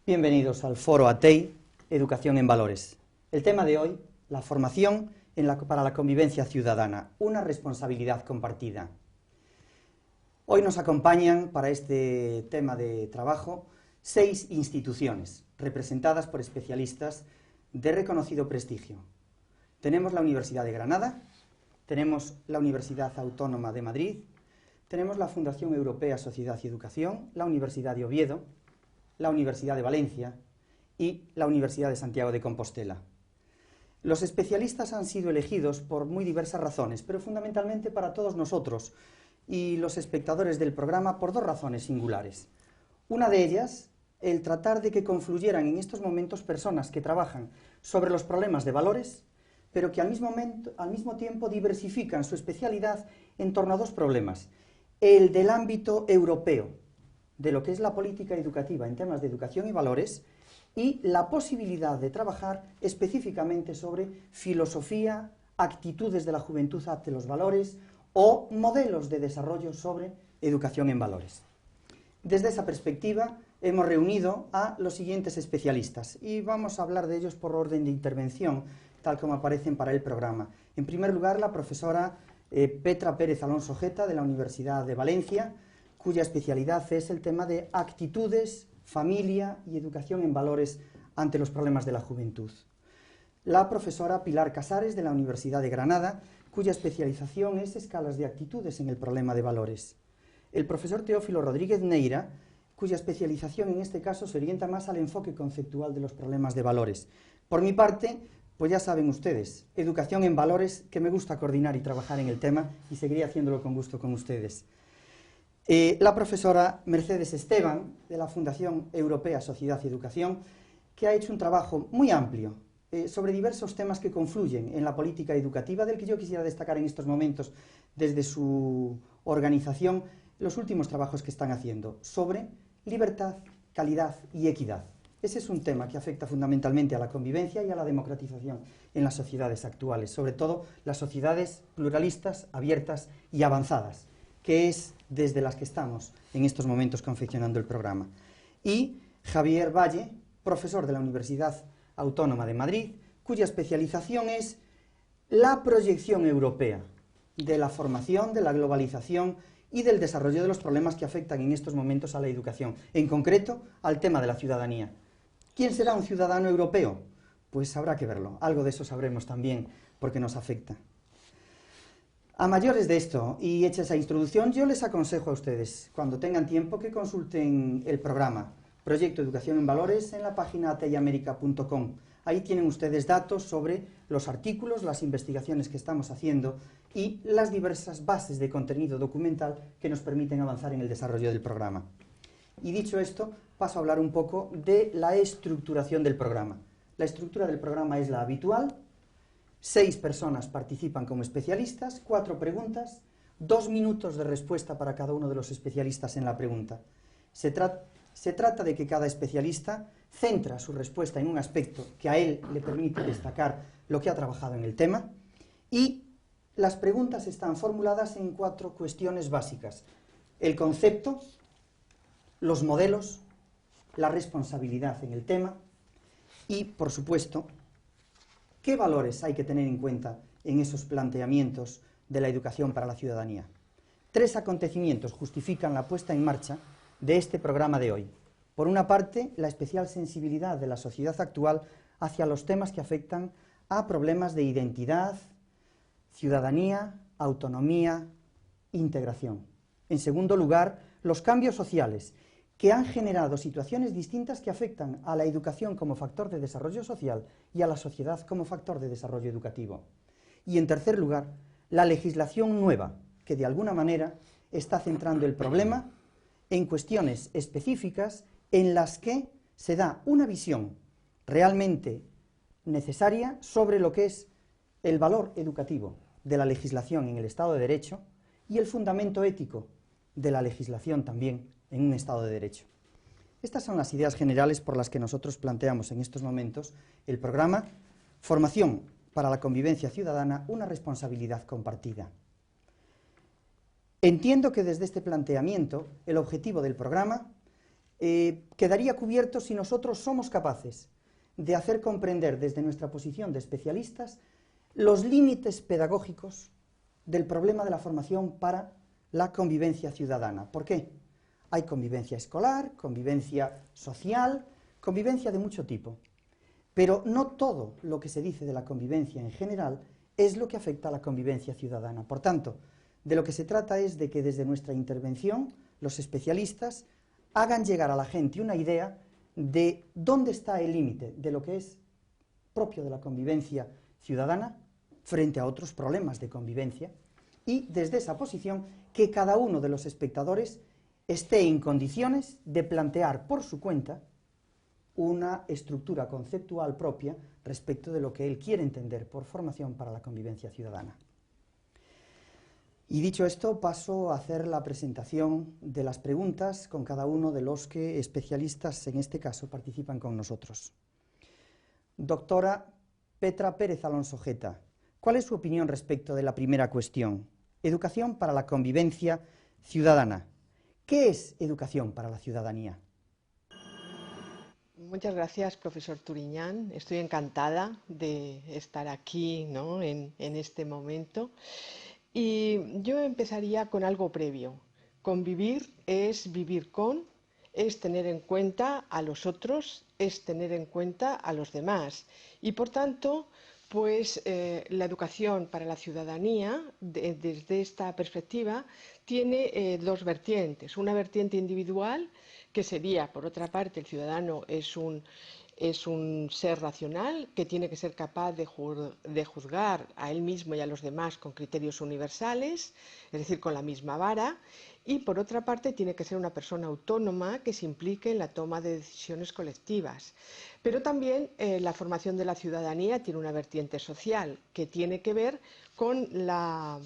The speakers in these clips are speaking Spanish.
Bienvenidos al Foro ATEI, Educación en Valores. El tema de hoy, la formación para la convivencia ciudadana, una responsabilidad compartida. Hoy nos acompañan para este tema de trabajo 6 instituciones, representadas por especialistas de reconocido prestigio. Tenemos la Universidad de Granada, tenemos la Universidad Autónoma de Madrid, tenemos la Fundación Europea Sociedad y Educación, la Universidad de Oviedo, la Universidad de Valencia y la Universidad de Santiago de Compostela. Los especialistas han sido elegidos por muy diversas razones, pero fundamentalmente para todos nosotros y los espectadores del programa por 2 razones singulares. Una de ellas, el tratar de que confluyeran en estos momentos personas que trabajan sobre los problemas de valores, pero que al mismo tiempo diversifican su especialidad en torno a 2 problemas. El del ámbito europeo, de lo que es la política educativa en temas de educación y valores, y la posibilidad de trabajar específicamente sobre filosofía, actitudes de la juventud ante los valores o modelos de desarrollo sobre educación en valores. Desde esa perspectiva hemos reunido a los siguientes especialistas y vamos a hablar de ellos por orden de intervención, tal como aparecen para el programa. En primer lugar, la profesora Petra Pérez Alonso Jeta, de la Universidad de Valencia, cuya especialidad es el tema de actitudes, familia y educación en valores ante los problemas de la juventud. La profesora Pilar Casares, de la Universidad de Granada, cuya especialización es escalas de actitudes en el problema de valores. El profesor Teófilo Rodríguez Neira, cuya especialización en este caso se orienta más al enfoque conceptual de los problemas de valores. Por mi parte, pues ya saben ustedes, educación en valores, que me gusta coordinar y trabajar en el tema y seguiré haciéndolo con gusto con ustedes. La profesora Mercedes Esteban, de la Fundación Europea Sociedad y Educación, que ha hecho un trabajo muy amplio sobre diversos temas que confluyen en la política educativa, del que yo quisiera destacar en estos momentos, desde su organización, los últimos trabajos que están haciendo sobre libertad, calidad y equidad. Ese es un tema que afecta fundamentalmente a la convivencia y a la democratización en las sociedades actuales, sobre todo las sociedades pluralistas, abiertas y avanzadas, que es desde las que estamos en estos momentos confeccionando el programa. Y Javier Valle, profesor de la Universidad Autónoma de Madrid, cuya especialización es la proyección europea de la formación, de la globalización y del desarrollo de los problemas que afectan en estos momentos a la educación, en concreto al tema de la ciudadanía. ¿Quién será un ciudadano europeo? Pues habrá que verlo, algo de eso sabremos también porque nos afecta. A mayores de esto, y hecha esa introducción, yo les aconsejo a ustedes, cuando tengan tiempo, que consulten el programa Proyecto Educación en Valores en la página ateiamerica.com. Ahí tienen ustedes datos sobre los artículos, las investigaciones que estamos haciendo y las diversas bases de contenido documental que nos permiten avanzar en el desarrollo del programa. Y dicho esto, paso a hablar un poco de la estructuración del programa. La estructura del programa es la habitual. 6 personas participan como especialistas, 4 preguntas, 2 minutos de respuesta para cada uno de los especialistas en la pregunta. Se trata de que cada especialista centra su respuesta en un aspecto que a él le permite destacar lo que ha trabajado en el tema, y las preguntas están formuladas en 4 cuestiones básicas: el concepto, los modelos, la responsabilidad en el tema y, por supuesto, ¿qué valores hay que tener en cuenta en esos planteamientos de la educación para la ciudadanía? 3 acontecimientos justifican la puesta en marcha de este programa de hoy. Por una parte, la especial sensibilidad de la sociedad actual hacia los temas que afectan a problemas de identidad, ciudadanía, autonomía, integración. En segundo lugar, los cambios sociales que han generado situaciones distintas que afectan a la educación como factor de desarrollo social y a la sociedad como factor de desarrollo educativo. Y en tercer lugar, la legislación nueva, que de alguna manera está centrando el problema en cuestiones específicas en las que se da una visión realmente necesaria sobre lo que es el valor educativo de la legislación en el Estado de Derecho y el fundamento ético de la legislación también en un Estado de Derecho. Estas son las ideas generales por las que nosotros planteamos en estos momentos el programa Formación para la Convivencia Ciudadana, una responsabilidad compartida. Entiendo que desde este planteamiento el objetivo del programa quedaría cubierto si nosotros somos capaces de hacer comprender desde nuestra posición de especialistas los límites pedagógicos del problema de la formación para la convivencia ciudadana. ¿Por qué? Hay convivencia escolar, convivencia social, convivencia de mucho tipo. Pero no todo lo que se dice de la convivencia en general es lo que afecta a la convivencia ciudadana. Por tanto, de lo que se trata es de que desde nuestra intervención los especialistas hagan llegar a la gente una idea de dónde está el límite de lo que es propio de la convivencia ciudadana frente a otros problemas de convivencia, y desde esa posición que cada uno de los espectadores esté en condiciones de plantear por su cuenta una estructura conceptual propia respecto de lo que él quiere entender por formación para la convivencia ciudadana. Y dicho esto, paso a hacer la presentación de las preguntas con cada uno de los que especialistas, en este caso, participan con nosotros. Doctora Petra Pérez Alonso Geta, ¿cuál es su opinión respecto de la primera cuestión? Educación para la convivencia ciudadana. ¿Qué es educación para la ciudadanía? Muchas gracias, profesor Turiñán. Estoy encantada de estar aquí, ¿no?, en este momento. Y yo empezaría con algo previo. Convivir es vivir con, es tener en cuenta a los otros, es tener en cuenta a los demás. Y por tanto, pues la educación para la ciudadanía, desde esta perspectiva, tiene dos vertientes. Una vertiente individual, que sería, por otra parte, el ciudadano es un ser racional que tiene que ser capaz de juzgar a él mismo y a los demás con criterios universales, es decir, con la misma vara, y por otra parte tiene que ser una persona autónoma que se implique en la toma de decisiones colectivas. Pero también la formación de la ciudadanía tiene una vertiente social que tiene que ver con la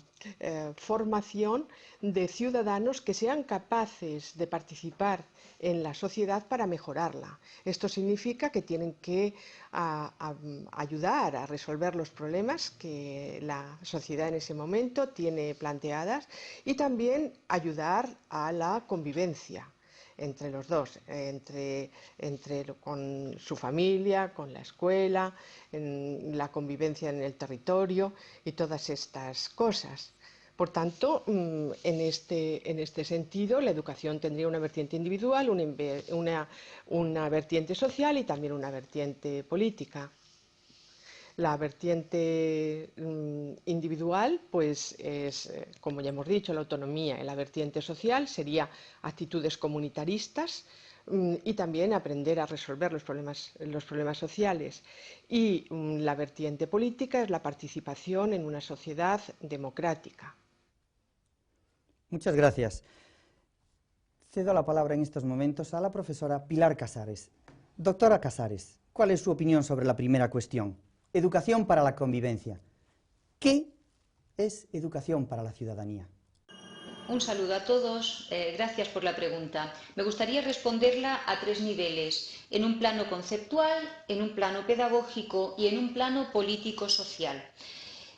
formación de ciudadanos que sean capaces de participar en la sociedad para mejorarla. Esto significa que tienen que ayudar a resolver los problemas que la sociedad en ese momento tiene planteadas y también ayudar a la convivencia entre los dos, con su familia, con la escuela, en la convivencia en el territorio y todas estas cosas. Por tanto, en este sentido, la educación tendría una vertiente individual, una vertiente social y también una vertiente política. La vertiente individual, pues es, como ya hemos dicho, la autonomía. En la vertiente social sería actitudes comunitaristas y también aprender a resolver los problemas sociales. Y la vertiente política es la participación en una sociedad democrática. Muchas gracias. Cedo la palabra en estos momentos a la profesora Pilar Casares. Doctora Casares, ¿cuál es su opinión sobre la primera cuestión? Educación para la convivencia. ¿Qué es educación para la ciudadanía? Un saludo a todos, gracias por la pregunta. Me gustaría responderla a tres niveles, en un plano conceptual, en un plano pedagógico y en un plano político-social.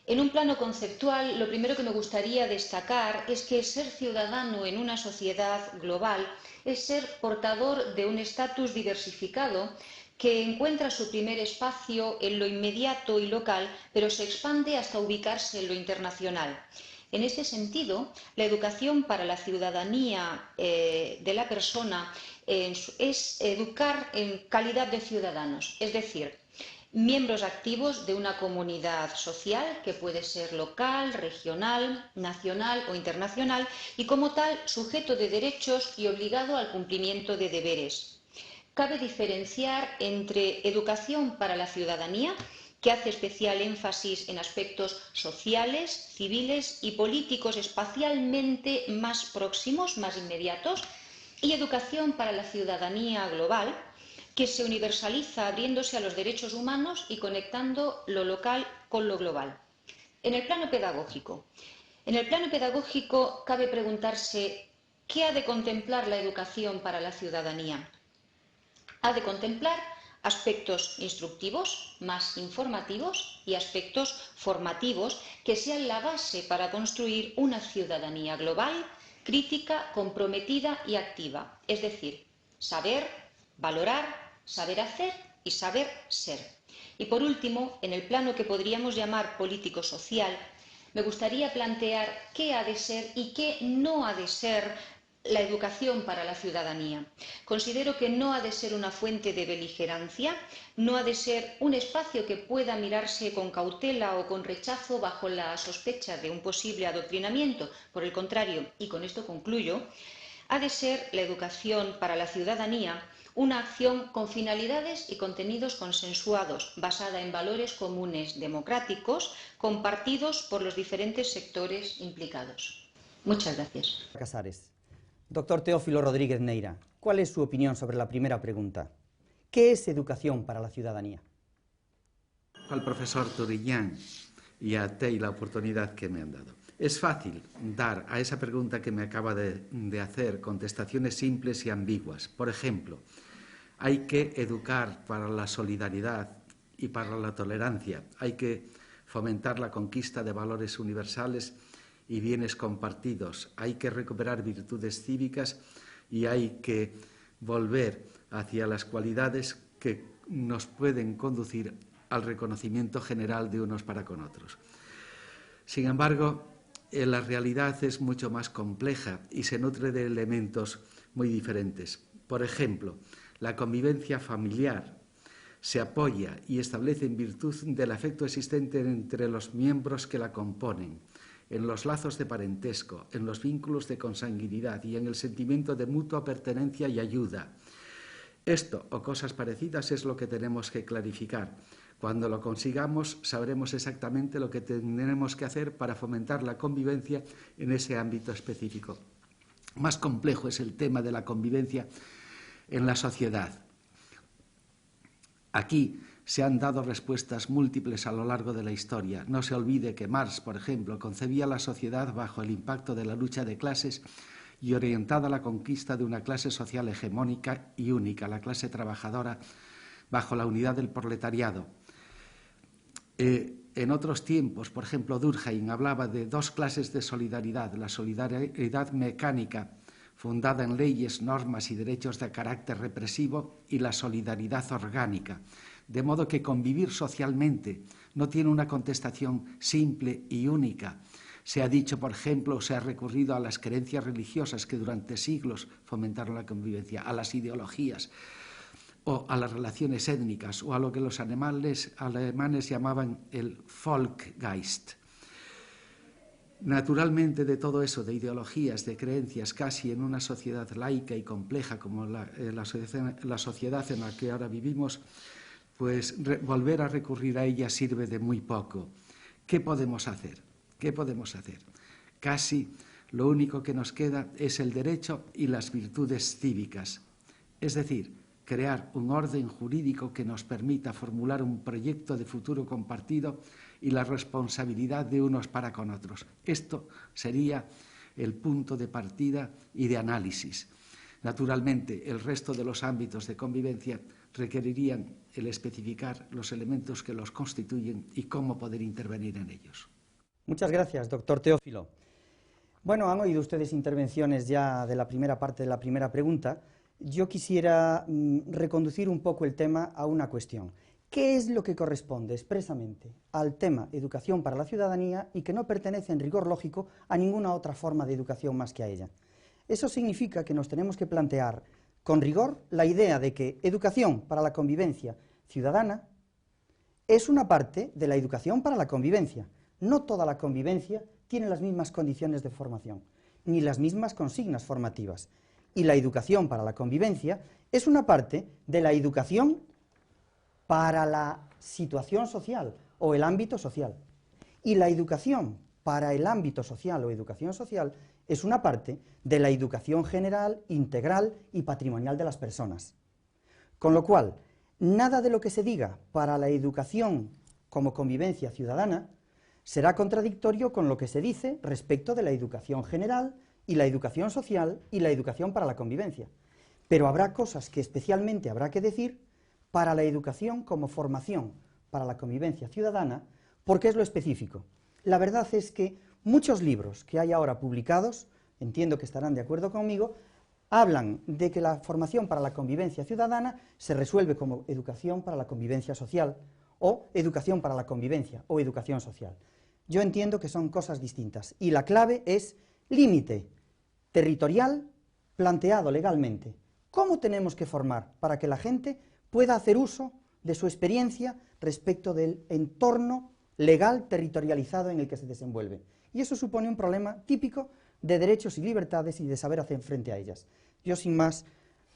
En un plano conceptual, lo primero que me gustaría destacar es que ser ciudadano en una sociedad global es ser portador de un estatus diversificado que encuentra su primer espacio en lo inmediato y local, pero se expande hasta ubicarse en lo internacional. En este sentido, la educación para la ciudadanía de la persona es educar en calidad de ciudadanos, es decir, miembros activos de una comunidad social que puede ser local, regional, nacional o internacional y como tal sujeto de derechos y obligado al cumplimiento de deberes. Cabe diferenciar entre educación para la ciudadanía, que hace especial énfasis en aspectos sociales, civiles y políticos espacialmente más próximos, más inmediatos, y educación para la ciudadanía global, que se universaliza abriéndose a los derechos humanos y conectando lo local con lo global. En el plano pedagógico cabe preguntarse ¿qué ha de contemplar la educación para la ciudadanía? Ha de contemplar aspectos instructivos, más informativos, y aspectos formativos que sean la base para construir una ciudadanía global, crítica, comprometida y activa, es decir, saber, valorar, saber hacer y saber ser. Y por último, en el plano que podríamos llamar político-social, me gustaría plantear qué ha de ser y qué no ha de ser la educación para la ciudadanía. Considero que no ha de ser una fuente de beligerancia, no ha de ser un espacio que pueda mirarse con cautela o con rechazo bajo la sospecha de un posible adoctrinamiento. Por el contrario, y con esto concluyo, ha de ser la educación para la ciudadanía una acción con finalidades y contenidos consensuados, basada en valores comunes democráticos, compartidos por los diferentes sectores implicados. Muchas gracias. Casares. Doctor Teófilo Rodríguez Neira, ¿cuál es su opinión sobre la primera pregunta? ¿Qué es educación para la ciudadanía? Al profesor Turiñán y a Tei la oportunidad que me han dado. Es fácil dar a esa pregunta que me acaba de hacer contestaciones simples y ambiguas. Por ejemplo, hay que educar para la solidaridad y para la tolerancia. Hay que fomentar la conquista de valores universales y bienes compartidos. Hay que recuperar virtudes cívicas y hay que volver hacia las cualidades que nos pueden conducir al reconocimiento general de unos para con otros. Sin embargo, la realidad es mucho más compleja y se nutre de elementos muy diferentes. Por ejemplo, la convivencia familiar se apoya y establece en virtud del afecto existente entre los miembros que la componen, en los lazos de parentesco, en los vínculos de consanguinidad y en el sentimiento de mutua pertenencia y ayuda. Esto o cosas parecidas es lo que tenemos que clarificar. Cuando lo consigamos, sabremos exactamente lo que tendremos que hacer para fomentar la convivencia en ese ámbito específico. Más complejo es el tema de la convivencia en la sociedad. Aquí se han dado respuestas múltiples a lo largo de la historia. No se olvide que Marx, por ejemplo, concebía la sociedad bajo el impacto de la lucha de clases y orientada a la conquista de una clase social hegemónica y única, la clase trabajadora, bajo la unidad del proletariado. En otros tiempos, por ejemplo, Durkheim hablaba de dos clases de solidaridad, la solidaridad mecánica, fundada en leyes, normas y derechos de carácter represivo, y la solidaridad orgánica, de modo que convivir socialmente no tiene una contestación simple y única. Se ha dicho, por ejemplo, se ha recurrido a las creencias religiosas que durante siglos fomentaron la convivencia, a las ideologías, o a las relaciones étnicas, o a lo que los alemanes llamaban el Volksgeist. Naturalmente, de todo eso, de ideologías, de creencias, casi en una sociedad laica y compleja como la sociedad en la que ahora vivimos, pues volver a recurrir a ella sirve de muy poco. ¿Qué podemos hacer? ¿Qué podemos hacer? Casi lo único que nos queda es el derecho y las virtudes cívicas, es decir, crear un orden jurídico que nos permita formular un proyecto de futuro compartido y la responsabilidad de unos para con otros. Esto sería el punto de partida y de análisis. Naturalmente, el resto de los ámbitos de convivencia requerirían el especificar los elementos que los constituyen y cómo poder intervenir en ellos. Muchas gracias, doctor Teófilo. Bueno, han oído ustedes intervenciones ya de la primera parte de la primera pregunta. Yo quisiera reconducir un poco el tema a una cuestión. ¿Qué es lo que corresponde expresamente al tema educación para la ciudadanía y que no pertenece en rigor lógico a ninguna otra forma de educación más que a ella? Eso significa que nos tenemos que plantear con rigor la idea de que educación para la convivencia ciudadana es una parte de la educación para la convivencia. No toda la convivencia tiene las mismas condiciones de formación, ni las mismas consignas formativas. Y la educación para la convivencia es una parte de la educación para la situación social o el ámbito social. Y la educación para el ámbito social o educación social es una parte de la educación general, integral y patrimonial de las personas. Con lo cual, nada de lo que se diga para la educación como convivencia ciudadana será contradictorio con lo que se dice respecto de la educación general y la educación social y la educación para la convivencia. Pero habrá cosas que especialmente habrá que decir para la educación como formación para la convivencia ciudadana, porque es lo específico. La verdad es que muchos libros que hay ahora publicados, entiendo que estarán de acuerdo conmigo, hablan de que la formación para la convivencia ciudadana se resuelve como educación para la convivencia social, o educación para la convivencia, o educación social. Yo entiendo que son cosas distintas, y la clave es límite territorial planteado legalmente. ¿Cómo tenemos que formar para que la gente pueda hacer uso de su experiencia respecto del entorno legal territorializado en el que se desenvuelve? Y eso supone un problema típico de derechos y libertades y de saber hacer frente a ellas. Yo, sin más,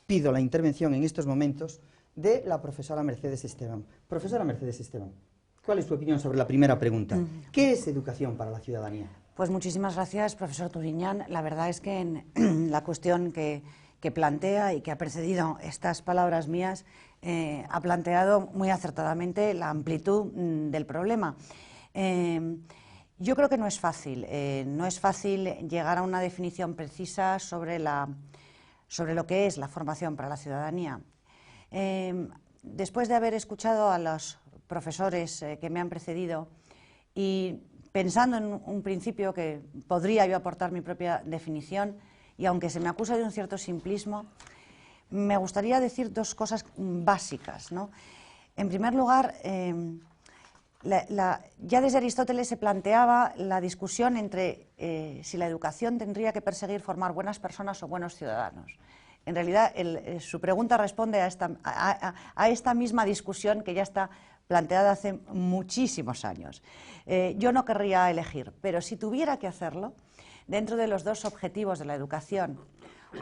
pido la intervención en estos momentos de la profesora Mercedes Esteban. Profesora Mercedes Esteban, ¿cuál es su opinión sobre la primera pregunta? ¿Qué es educación para la ciudadanía? Pues muchísimas gracias, profesor Turiñán. La verdad es que en la cuestión que plantea y que ha precedido estas palabras mías, ha planteado muy acertadamente la amplitud del problema. Yo creo que no es fácil llegar a una definición precisa sobre lo que es la formación para la ciudadanía. Después de haber escuchado a los profesores que me han precedido y pensando en un principio que podría yo aportar mi propia definición, y aunque se me acusa de un cierto simplismo, me gustaría decir dos cosas básicas, ¿no? En primer lugar, ya desde Aristóteles se planteaba la discusión entre si la educación tendría que perseguir formar buenas personas o buenos ciudadanos. En realidad, su pregunta responde a esta misma discusión que ya está planteada hace muchísimos años. Yo no querría elegir, pero si tuviera que hacerlo, dentro de los dos objetivos de la educación,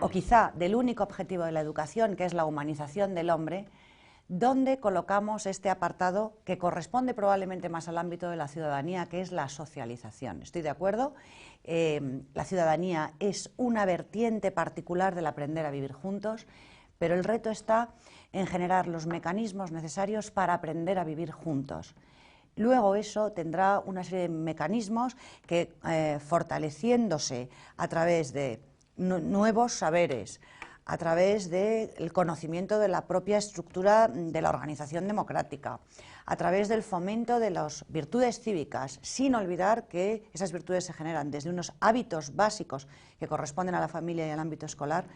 o quizá del único objetivo de la educación, que es la humanización del hombre, ¿dónde colocamos este apartado que corresponde probablemente más al ámbito de la ciudadanía, que es la socialización? Estoy de acuerdo, la ciudadanía es una vertiente particular del aprender a vivir juntos, pero el reto está en generar los mecanismos necesarios para aprender a vivir juntos. Luego eso tendrá una serie de mecanismos que, fortaleciéndose a través de nuevos saberes, a través del conocimiento de la propia estructura de la organización democrática, a través del fomento de las virtudes cívicas, sin olvidar que esas virtudes se generan desde unos hábitos básicos que corresponden a la familia y al ámbito escolar.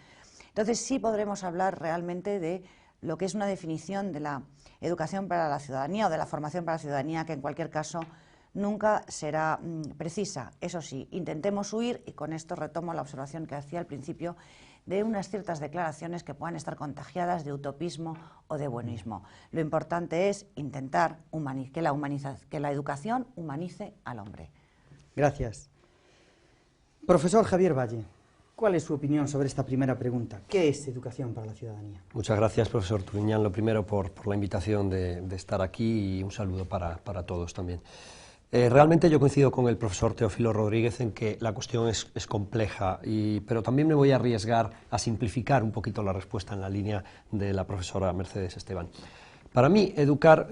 Entonces sí podremos hablar realmente de lo que es una definición de la educación para la ciudadanía o de la formación para la ciudadanía, que en cualquier caso nunca será precisa. Eso sí, intentemos huir, y con esto retomo la observación que hacía al principio, de unas ciertas declaraciones que puedan estar contagiadas de utopismo o de buenismo. Lo importante es intentar que la educación humanice al hombre. Gracias. Profesor Javier Valle, ¿cuál es su opinión sobre esta primera pregunta? ¿Qué es educación para la ciudadanía? Muchas gracias, profesor Turiñán, lo primero por la invitación de estar aquí, y un saludo para todos también. Realmente yo coincido con el profesor Teófilo Rodríguez en que la cuestión es compleja, pero también me voy a arriesgar a simplificar un poquito la respuesta en la línea de la profesora Mercedes Esteban. Para mí, educación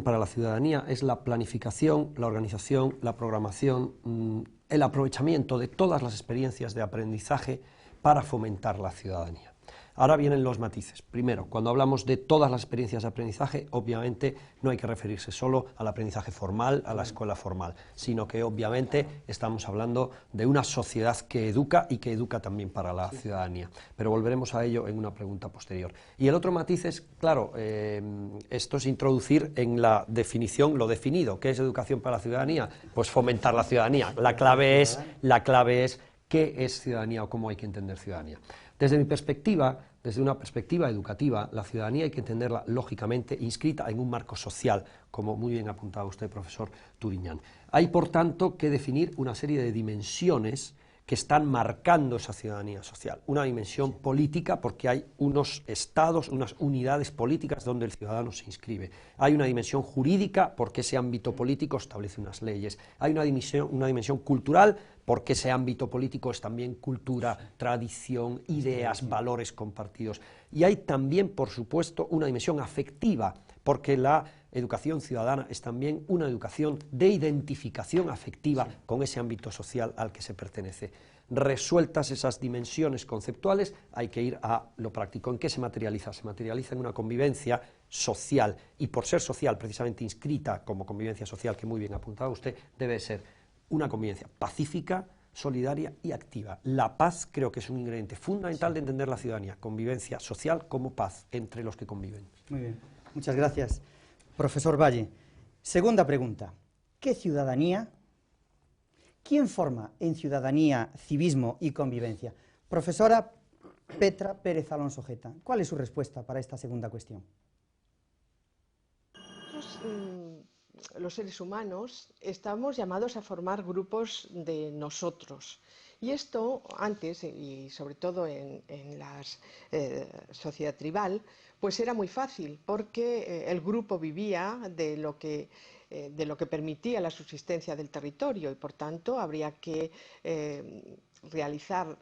para la ciudadanía es la planificación, la organización, la programación, el aprovechamiento de todas las experiencias de aprendizaje para fomentar la ciudadanía. Ahora vienen los matices. Primero, cuando hablamos de todas las experiencias de aprendizaje, obviamente no hay que referirse solo al aprendizaje formal, a la escuela formal, sino que obviamente estamos hablando de una sociedad que educa y que educa también para la ciudadanía. Pero volveremos a ello en una pregunta posterior. Y el otro matiz es, claro, esto es introducir en la definición lo definido. ¿Qué es educación para la ciudadanía? Pues fomentar la ciudadanía. La clave es qué es ciudadanía o cómo hay que entender ciudadanía. Desde mi perspectiva, desde una perspectiva educativa, la ciudadanía hay que entenderla lógicamente inscrita en un marco social, como muy bien apuntaba usted, profesor Turiñán. Hay, por tanto, que definir una serie de dimensiones que están marcando esa ciudadanía social. Una dimensión política, porque hay unos estados, unas unidades políticas donde el ciudadano se inscribe. Hay una dimensión jurídica, porque ese ámbito político establece unas leyes. Hay una dimensión cultural, porque ese ámbito político es también cultura, tradición, ideas, valores compartidos. Y hay también, por supuesto, una dimensión afectiva, porque la educación ciudadana es también una educación de identificación afectiva con ese ámbito social al que se pertenece. Resueltas esas dimensiones conceptuales, hay que ir a lo práctico. ¿En qué se materializa? Se materializa en una convivencia social, y por ser social, precisamente inscrita como convivencia social, que muy bien apuntaba usted, debe ser una convivencia pacífica, solidaria y activa. La paz creo que es un ingrediente fundamental de entender la ciudadanía, convivencia social como paz entre los que conviven. Muy bien, muchas gracias. Profesor Valle, segunda pregunta. ¿Qué ciudadanía? ¿Quién forma en ciudadanía, civismo y convivencia? Profesora Petra Pérez Alonso Geta, ¿cuál es su respuesta para esta segunda cuestión? Los seres humanos estamos llamados a formar grupos de nosotros. Y esto antes, y sobre todo en la sociedad tribal, pues era muy fácil, porque el grupo vivía de lo que permitía la subsistencia del territorio y, por tanto, habría que realizar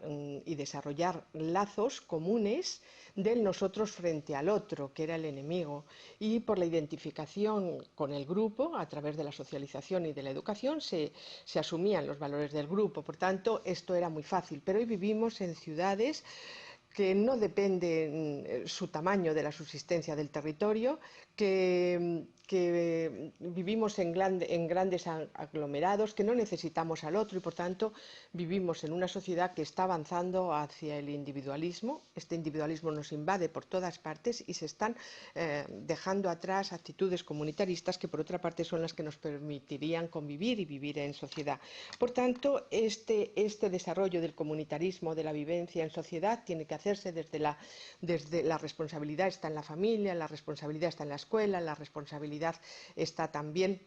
y desarrollar lazos comunes del nosotros frente al otro, que era el enemigo, y por la identificación con el grupo, a través de la socialización y de la educación, se asumían los valores del grupo. Por tanto, esto era muy fácil, pero hoy vivimos en ciudades que no depende su tamaño de la subsistencia del territorio, que vivimos en grandes aglomerados, que no necesitamos al otro y, por tanto, vivimos en una sociedad que está avanzando hacia el individualismo. Este individualismo nos invade por todas partes y se están dejando atrás actitudes comunitaristas que, por otra parte, son las que nos permitirían convivir y vivir en sociedad. Por tanto, este desarrollo del comunitarismo, de la vivencia en sociedad, tiene que hacerse desde la responsabilidad está en la familia, la responsabilidad está en la escuela, la responsabilidad está también,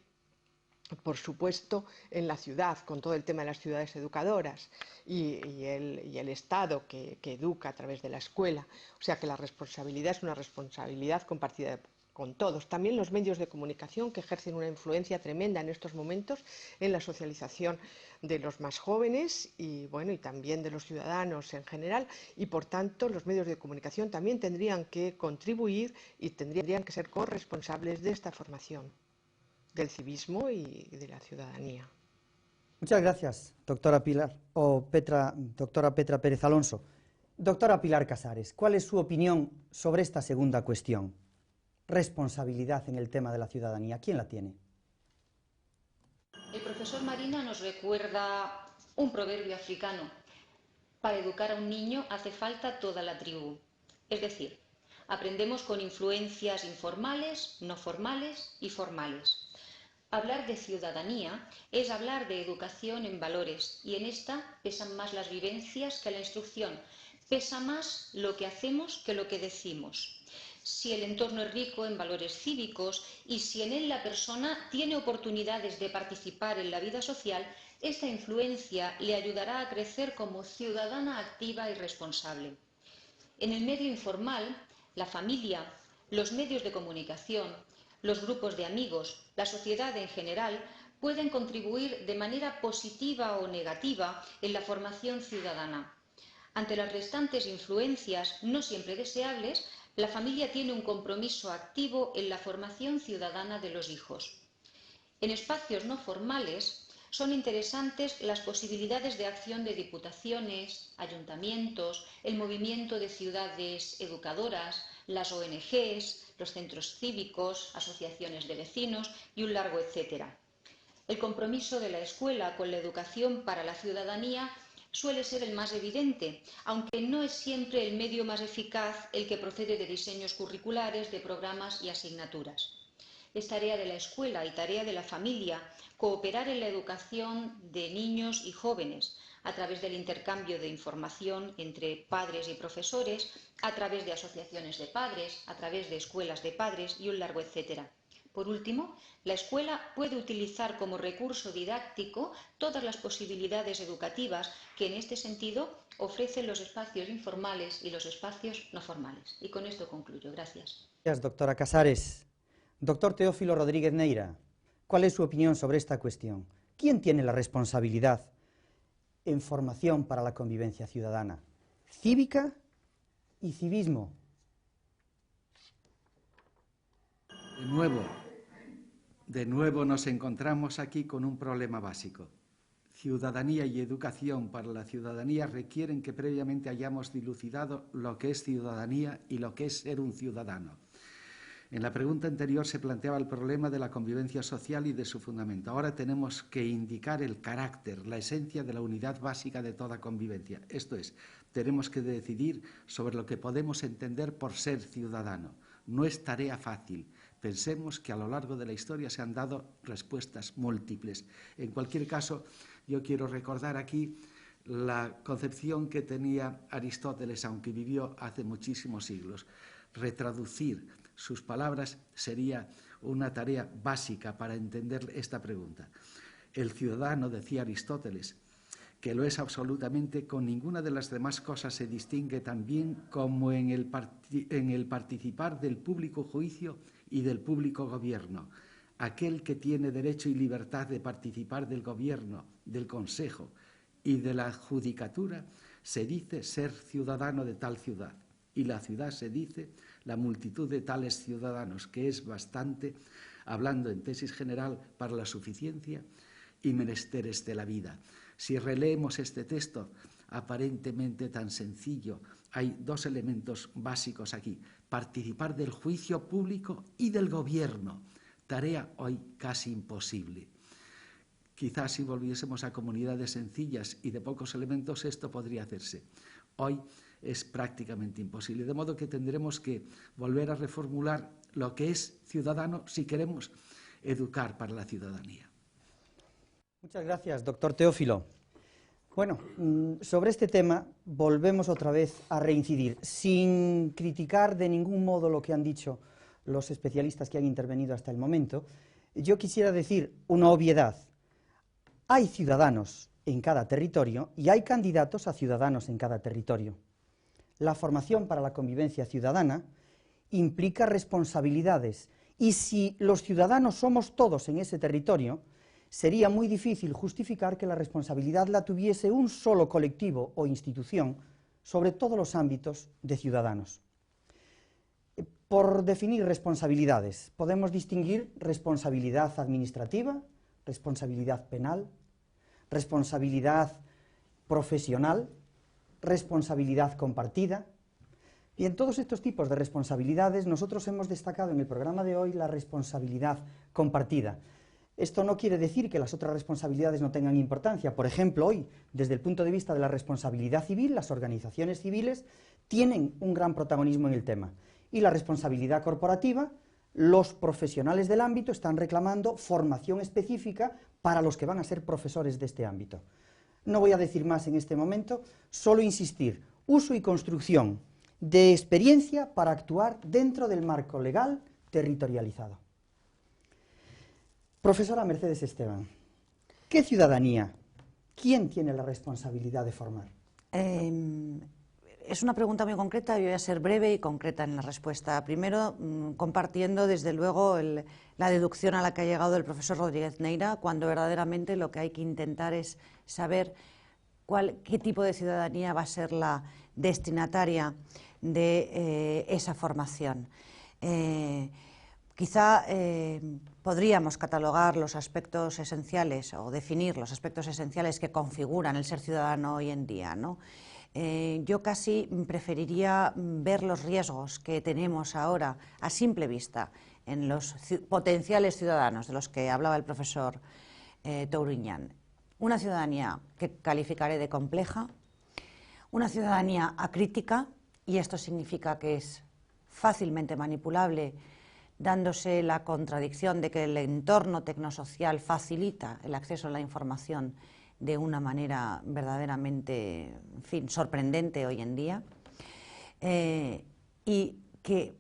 por supuesto, en la ciudad, con todo el tema de las ciudades educadoras y el Estado que educa a través de la escuela. O sea que la responsabilidad es una responsabilidad compartida con todos. También los medios de comunicación, que ejercen una influencia tremenda en estos momentos en la socialización de los más jóvenes y también de los ciudadanos en general, y por tanto los medios de comunicación también tendrían que contribuir y tendrían que ser corresponsables de esta formación del civismo y de la ciudadanía. Muchas gracias, doctora Petra Pérez Alonso. Doctora Pilar Casares, ¿cuál es su opinión sobre esta segunda cuestión? Responsabilidad en el tema de la ciudadanía, ¿quién la tiene? El profesor Marina nos recuerda un proverbio africano. Para educar a un niño hace falta toda la tribu. Es decir, aprendemos con influencias informales, no formales y formales. Hablar de ciudadanía es hablar de educación en valores, y en esta pesan más las vivencias que la instrucción. Pesa más lo que hacemos que lo que decimos. Si el entorno es rico en valores cívicos y si en él la persona tiene oportunidades de participar en la vida social, esta influencia le ayudará a crecer como ciudadana activa y responsable. En el medio informal, la familia, los medios de comunicación, los grupos de amigos, la sociedad en general, pueden contribuir de manera positiva o negativa en la formación ciudadana. Ante las restantes influencias, no siempre deseables, la familia tiene un compromiso activo en la formación ciudadana de los hijos. En espacios no formales son interesantes las posibilidades de acción de diputaciones, ayuntamientos, el movimiento de ciudades educadoras, las ONGs, los centros cívicos, asociaciones de vecinos y un largo etcétera. El compromiso de la escuela con la educación para la ciudadanía suele ser el más evidente, aunque no es siempre el medio más eficaz el que procede de diseños curriculares, de programas y asignaturas. Es tarea de la escuela y tarea de la familia cooperar en la educación de niños y jóvenes a través del intercambio de información entre padres y profesores, a través de asociaciones de padres, a través de escuelas de padres y un largo etcétera. Por último, la escuela puede utilizar como recurso didáctico todas las posibilidades educativas que en este sentido ofrecen los espacios informales y los espacios no formales. Y con esto concluyo. Gracias. Gracias, doctora Casares. Doctor Teófilo Rodríguez Neira, ¿cuál es su opinión sobre esta cuestión? ¿Quién tiene la responsabilidad en formación para la convivencia ciudadana? ¿Cívica y civismo? De nuevo nos encontramos aquí con un problema básico. Ciudadanía y educación para la ciudadanía requieren que previamente hayamos dilucidado lo que es ciudadanía y lo que es ser un ciudadano. En la pregunta anterior se planteaba el problema de la convivencia social y de su fundamento. Ahora tenemos que indicar el carácter, la esencia de la unidad básica de toda convivencia. Esto es, tenemos que decidir sobre lo que podemos entender por ser ciudadano. No es tarea fácil. Pensemos que a lo largo de la historia se han dado respuestas múltiples. En cualquier caso, yo quiero recordar aquí la concepción que tenía Aristóteles, aunque vivió hace muchísimos siglos. Retraducir sus palabras sería una tarea básica para entender esta pregunta. El ciudadano, decía Aristóteles, que lo es absolutamente, con ninguna de las demás cosas se distingue tan bien como en el participar del público juicio y del público gobierno. Aquel que tiene derecho y libertad de participar del gobierno, del consejo y de la judicatura, se dice ser ciudadano de tal ciudad. Y la ciudad se dice la multitud de tales ciudadanos, que es bastante, hablando en tesis general, para la suficiencia y menesteres de la vida. Si releemos este texto, aparentemente tan sencillo, hay dos elementos básicos aquí: participar del juicio público y del gobierno, tarea hoy casi imposible. Quizás si volviésemos a comunidades sencillas y de pocos elementos, esto podría hacerse. Hoy es prácticamente imposible, de modo que tendremos que volver a reformular lo que es ciudadano si queremos educar para la ciudadanía. Muchas gracias, doctor Teófilo. Bueno, sobre este tema volvemos otra vez a reincidir, sin criticar de ningún modo lo que han dicho los especialistas que han intervenido hasta el momento. Yo quisiera decir una obviedad. Hay ciudadanos en cada territorio y hay candidatos a ciudadanos en cada territorio. La formación para la convivencia ciudadana implica responsabilidades, y si los ciudadanos somos todos en ese territorio, sería muy difícil justificar que la responsabilidad la tuviese un solo colectivo o institución sobre todos los ámbitos de ciudadanos. Por definir responsabilidades, podemos distinguir responsabilidad administrativa, responsabilidad penal, responsabilidad profesional, responsabilidad compartida. Y en todos estos tipos de responsabilidades nosotros hemos destacado en el programa de hoy la responsabilidad compartida. Esto no quiere decir que las otras responsabilidades no tengan importancia. Por ejemplo, hoy, desde el punto de vista de la responsabilidad civil, las organizaciones civiles tienen un gran protagonismo en el tema. Y la responsabilidad corporativa, los profesionales del ámbito están reclamando formación específica para los que van a ser profesores de este ámbito. No voy a decir más en este momento, solo insistir: uso y construcción de experiencia para actuar dentro del marco legal territorializado. Profesora Mercedes Esteban, ¿qué ciudadanía? ¿Quién tiene la responsabilidad de formar? Es una pregunta muy concreta, yo voy a ser breve y concreta en la respuesta. Primero, compartiendo desde luego la deducción a la que ha llegado el profesor Rodríguez Neira, cuando verdaderamente lo que hay que intentar es saber qué tipo de ciudadanía va a ser la destinataria de esa formación. Quizá podríamos catalogar los aspectos esenciales o definir los aspectos esenciales que configuran el ser ciudadano hoy en día, ¿no? Yo casi preferiría ver los riesgos que tenemos ahora a simple vista en los potenciales ciudadanos de los que hablaba el profesor Touriñán. Una ciudadanía que calificaré de compleja, una ciudadanía acrítica, y esto significa que es fácilmente manipulable, dándose la contradicción de que el entorno tecnosocial facilita el acceso a la información de una manera verdaderamente, en fin, sorprendente hoy en día, y que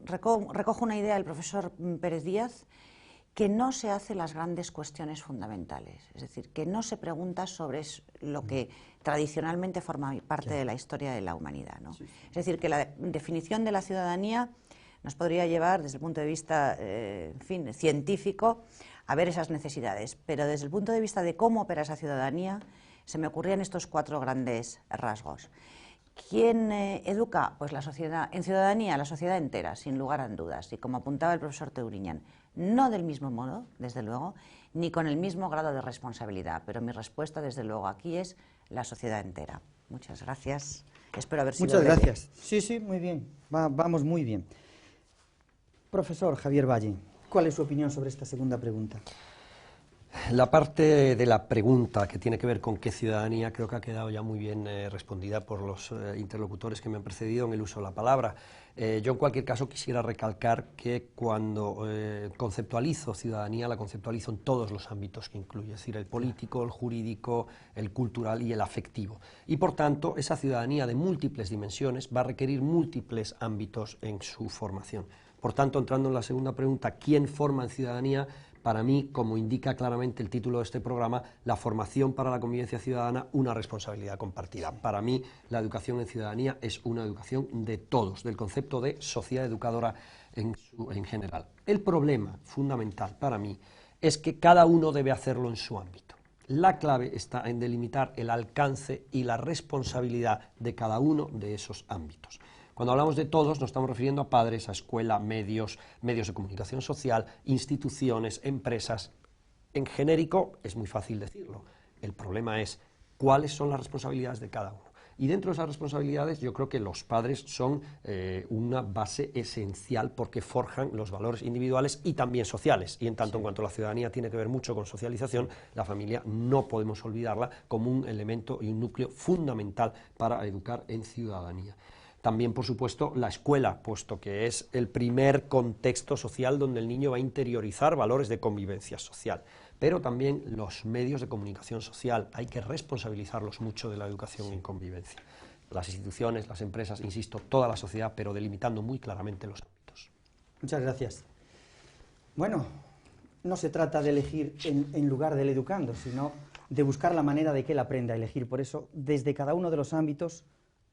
recojo una idea del profesor Pérez Díaz, que no se hace las grandes cuestiones fundamentales, es decir, que no se pregunta sobre lo que tradicionalmente forma parte de la historia de la humanidad, ¿no? Es decir, que la definición de la ciudadanía nos podría llevar, desde el punto de vista en fin, científico, a ver esas necesidades, pero desde el punto de vista de cómo opera esa ciudadanía, se me ocurrían estos 4 grandes rasgos. ¿Quién educa? Pues la sociedad, en ciudadanía, la sociedad entera, sin lugar a dudas, y como apuntaba el profesor Touriñán, no del mismo modo, desde luego, ni con el mismo grado de responsabilidad, pero mi respuesta, desde luego, aquí es la sociedad entera. Muchas gracias. Espero haber sido Muchas breve. gracias. Sí, sí, muy bien. Vamos muy bien. Profesor Javier Valle, ¿cuál es su opinión sobre esta segunda pregunta? La parte de la pregunta que tiene que ver con qué ciudadanía creo que ha quedado ya muy bien respondida por los interlocutores que me han precedido en el uso de la palabra. Yo en cualquier caso quisiera recalcar que cuando conceptualizo ciudadanía la conceptualizo en todos los ámbitos que incluye, es decir, el político, el jurídico, el cultural y el afectivo. Y por tanto esa ciudadanía de múltiples dimensiones va a requerir múltiples ámbitos en su formación. Por tanto, entrando en la segunda pregunta, ¿quién forma en ciudadanía? Para mí, como indica claramente el título de este programa, la formación para la convivencia ciudadana, una responsabilidad compartida. Para mí, la educación en ciudadanía es una educación de todos, del concepto de sociedad educadora en general. El problema fundamental para mí es que cada uno debe hacerlo en su ámbito. La clave está en delimitar el alcance y la responsabilidad de cada uno de esos ámbitos. Cuando hablamos de todos, nos estamos refiriendo a padres, a escuela, medios de comunicación social, instituciones, empresas. En genérico es muy fácil decirlo. El problema es cuáles son las responsabilidades de cada uno. Y dentro de esas responsabilidades yo creo que los padres son una base esencial porque forjan los valores individuales y también sociales. Y en tanto en cuanto la ciudadanía tiene que ver mucho con socialización, la familia no podemos olvidarla como un elemento y un núcleo fundamental para educar en ciudadanía. También, por supuesto, la escuela, puesto que es el primer contexto social donde el niño va a interiorizar valores de convivencia social. Pero también los medios de comunicación social, hay que responsabilizarlos mucho de la educación en convivencia. Las instituciones, las empresas, insisto, toda la sociedad, pero delimitando muy claramente los ámbitos. Muchas gracias. Bueno, no se trata de elegir en lugar del educando, sino de buscar la manera de que él aprenda a elegir. Por eso, desde cada uno de los ámbitos,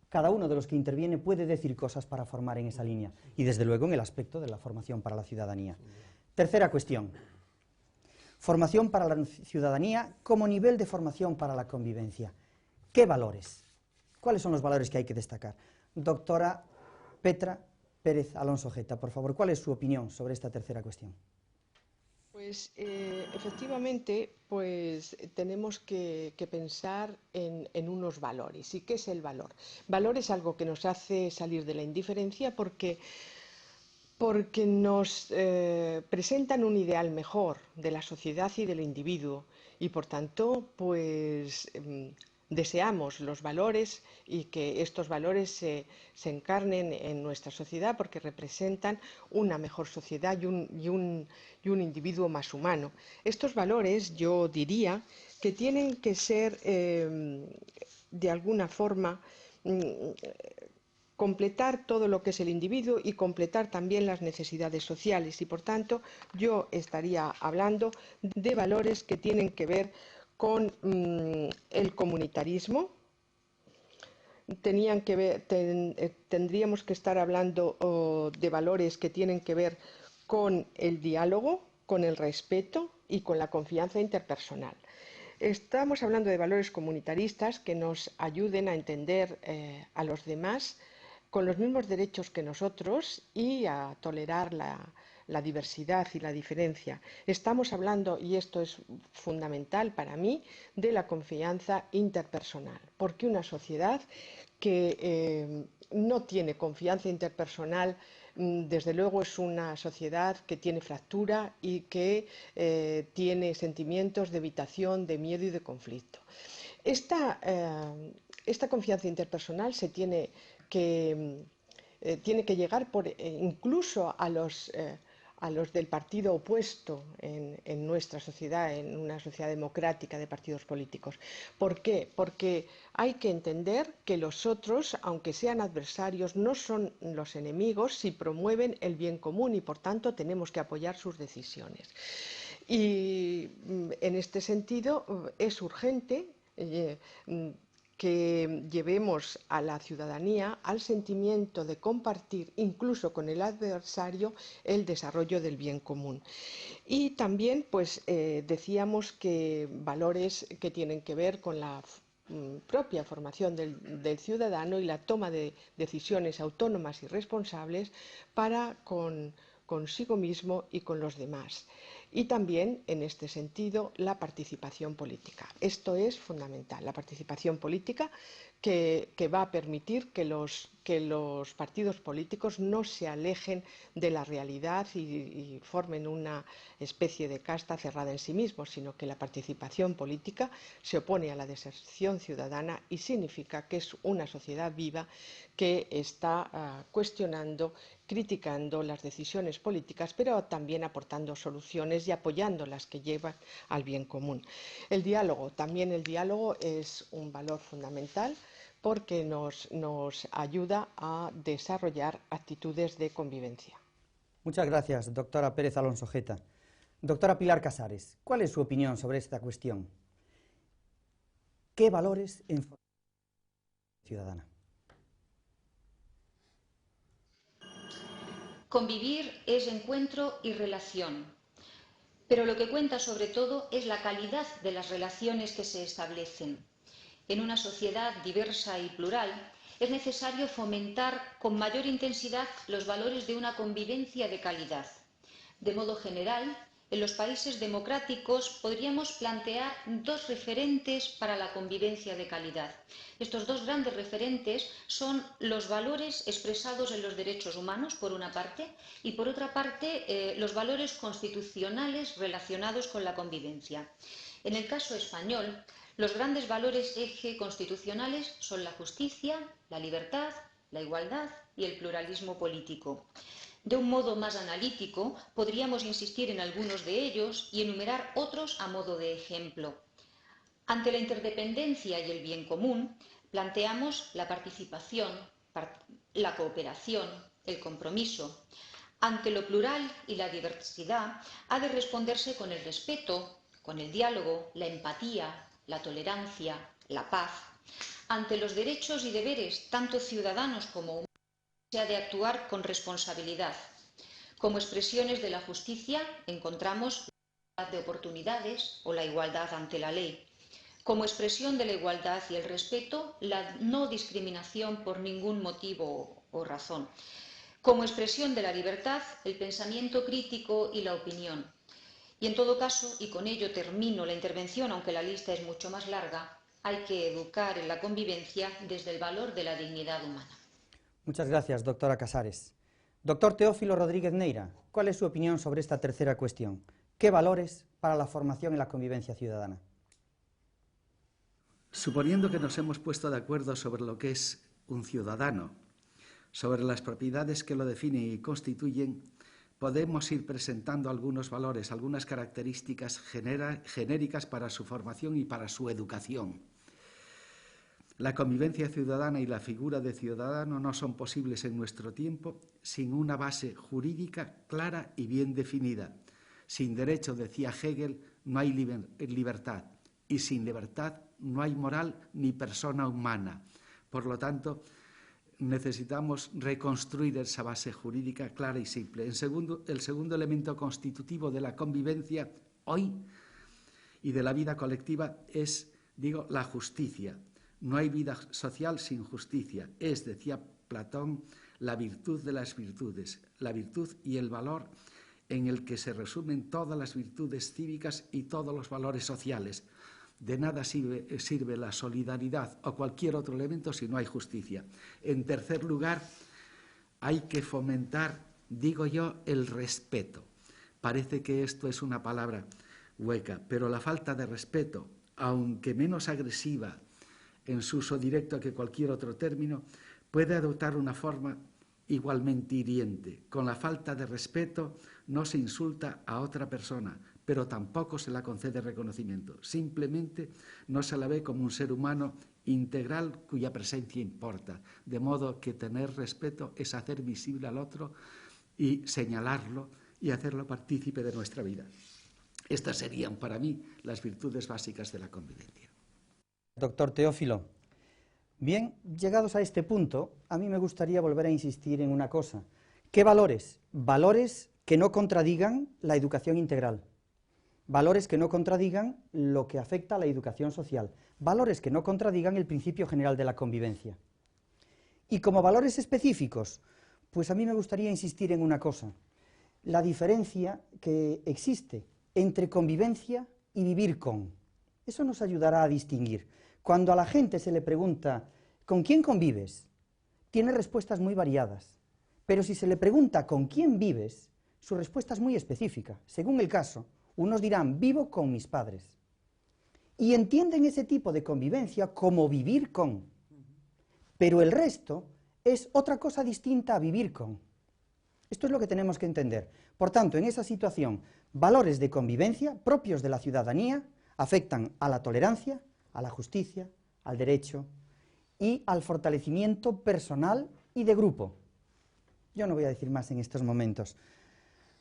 cada uno de los que interviene puede decir cosas para formar en esa línea y desde luego en el aspecto de la formación para la ciudadanía. Tercera cuestión, formación para la ciudadanía como nivel de formación para la convivencia. ¿Qué valores? ¿Cuáles son los valores que hay que destacar? Doctora Petra Pérez Alonso Geta, por favor, ¿cuál es su opinión sobre esta tercera cuestión? Pues efectivamente, pues tenemos que pensar en unos valores. ¿Y qué es el valor? Valor es algo que nos hace salir de la indiferencia porque nos presentan un ideal mejor de la sociedad y del individuo y por tanto pues deseamos los valores y que estos valores se encarnen en nuestra sociedad porque representan una mejor sociedad y un individuo más humano. Estos valores yo diría que tienen que ser de alguna forma completar todo lo que es el individuo y completar también las necesidades sociales y por tanto yo estaría hablando de valores que tienen que ver con el comunitarismo. Tendríamos que estar hablando de valores que tienen que ver con el diálogo, con el respeto y con la confianza interpersonal. Estamos hablando de valores comunitaristas que nos ayuden a entender a los demás con los mismos derechos que nosotros y a tolerar la diversidad y la diferencia. Estamos hablando, y esto es fundamental para mí, de la confianza interpersonal, porque una sociedad que no tiene confianza interpersonal, desde luego es una sociedad que tiene fractura y que tiene sentimientos de evitación, de miedo y de conflicto. Esta confianza interpersonal se tiene que llegar incluso a los del partido opuesto en nuestra sociedad, en una sociedad democrática de partidos políticos. ¿Por qué? Porque hay que entender que los otros, aunque sean adversarios, no son los enemigos si promueven el bien común y, por tanto, tenemos que apoyar sus decisiones. Y en este sentido es urgente que llevemos a la ciudadanía al sentimiento de compartir, incluso con el adversario, el desarrollo del bien común. Y también, pues, decíamos que valores que tienen que ver con la propia formación del ciudadano y la toma de decisiones autónomas y responsables para consigo mismo y con los demás. Y también, en este sentido, la participación política. Esto es fundamental. La participación política que va a permitir que los partidos políticos no se alejen de la realidad y formen una especie de casta cerrada en sí mismos, sino que la participación política se opone a la deserción ciudadana y significa que es una sociedad viva que está cuestionando, criticando las decisiones políticas, pero también aportando soluciones y apoyando las que llevan al bien común. El diálogo, también el diálogo es un valor fundamental porque nos ayuda a desarrollar actitudes de convivencia. Muchas gracias, doctora Pérez Alonso Geta. Doctora Pilar Casares, ¿cuál es su opinión sobre esta cuestión? ¿Qué valores en ciudadana? Convivir es encuentro y relación, pero lo que cuenta sobre todo es la calidad de las relaciones que se establecen. En una sociedad diversa y plural es necesario fomentar con mayor intensidad los valores de una convivencia de calidad. De modo general, en los países democráticos podríamos plantear dos referentes para la convivencia de calidad. Estos dos grandes referentes son los valores expresados en los derechos humanos, por una parte, y por otra parte, los valores constitucionales relacionados con la convivencia. En el caso español, los grandes valores eje constitucionales son la justicia, la libertad, la igualdad y el pluralismo político. De un modo más analítico, podríamos insistir en algunos de ellos y enumerar otros a modo de ejemplo. Ante la interdependencia y el bien común, planteamos la participación, la cooperación, el compromiso. Ante lo plural y la diversidad, ha de responderse con el respeto, con el diálogo, la empatía, la tolerancia, la paz. Ante los derechos y deberes, tanto ciudadanos como humanos, se ha de actuar con responsabilidad. Como expresiones de la justicia encontramos la igualdad de oportunidades o la igualdad ante la ley. Como expresión de la igualdad y el respeto, la no discriminación por ningún motivo o razón. Como expresión de la libertad, el pensamiento crítico y la opinión. Y en todo caso, y con ello termino la intervención, aunque la lista es mucho más larga, hay que educar en la convivencia desde el valor de la dignidad humana. Muchas gracias, doctora Casares. Doctor Teófilo Rodríguez Neira, ¿cuál es su opinión sobre esta tercera cuestión? ¿Qué valores para la formación en la convivencia ciudadana? Suponiendo que nos hemos puesto de acuerdo sobre lo que es un ciudadano, sobre las propiedades que lo definen y constituyen, podemos ir presentando algunos valores, algunas características genéricas para su formación y para su educación. La convivencia ciudadana y la figura de ciudadano no son posibles en nuestro tiempo sin una base jurídica clara y bien definida. Sin derecho, decía Hegel, no hay libertad, y sin libertad no hay moral ni persona humana. Por lo tanto, necesitamos reconstruir esa base jurídica clara y simple. El segundo elemento constitutivo de la convivencia hoy y de la vida colectiva es, la justicia. No hay vida social sin justicia. Es, decía Platón, la virtud de las virtudes, la virtud y el valor en el que se resumen todas las virtudes cívicas y todos los valores sociales. De nada sirve la solidaridad o cualquier otro elemento si no hay justicia. En tercer lugar, hay que fomentar, el respeto. Parece que esto es una palabra hueca, pero la falta de respeto, aunque menos agresiva en su uso directo que cualquier otro término, puede adoptar una forma igualmente hiriente. Con la falta de respeto no se insulta a otra persona, pero tampoco se la concede reconocimiento. Simplemente no se la ve como un ser humano integral cuya presencia importa. De modo que tener respeto es hacer visible al otro y señalarlo y hacerlo partícipe de nuestra vida. Estas serían para mí las virtudes básicas de la convivencia. Doctor Teófilo, bien, llegados a este punto, a mí me gustaría volver a insistir en una cosa. ¿Qué valores? Valores que no contradigan la educación integral. Valores que no contradigan lo que afecta a la educación social. Valores que no contradigan el principio general de la convivencia. Y como valores específicos, pues a mí me gustaría insistir en una cosa. La diferencia que existe entre convivencia y vivir con. Eso nos ayudará a distinguir. Cuando a la gente se le pregunta ¿con quién convives? Tiene respuestas muy variadas, pero si se le pregunta ¿con quién vives?, su respuesta es muy específica. Según el caso, unos dirán vivo con mis padres, y entienden ese tipo de convivencia como vivir con, pero el resto es otra cosa distinta a vivir con. Esto es lo que tenemos que entender. Por tanto, en esa situación, valores de convivencia propios de la ciudadanía afectan a la tolerancia, a la justicia, al derecho y al fortalecimiento personal y de grupo. Yo no voy a decir más en estos momentos.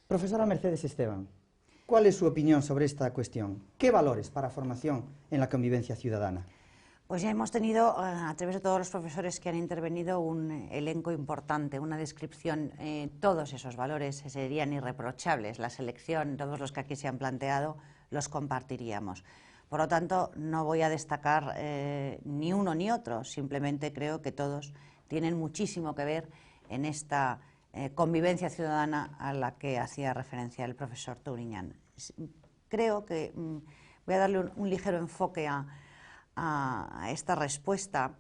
Profesora Mercedes Esteban, ¿cuál es su opinión sobre esta cuestión? ¿Qué valores para formación en la convivencia ciudadana? Pues ya hemos tenido, a través de todos los profesores que han intervenido, un elenco importante, una descripción. Todos esos valores serían irreprochables. La selección, todos los que aquí se han planteado, los compartiríamos. Por lo tanto, no voy a destacar ni uno ni otro, simplemente creo que todos tienen muchísimo que ver en esta convivencia ciudadana a la que hacía referencia el profesor Touriñán. Creo que voy a darle un ligero enfoque a esta respuesta,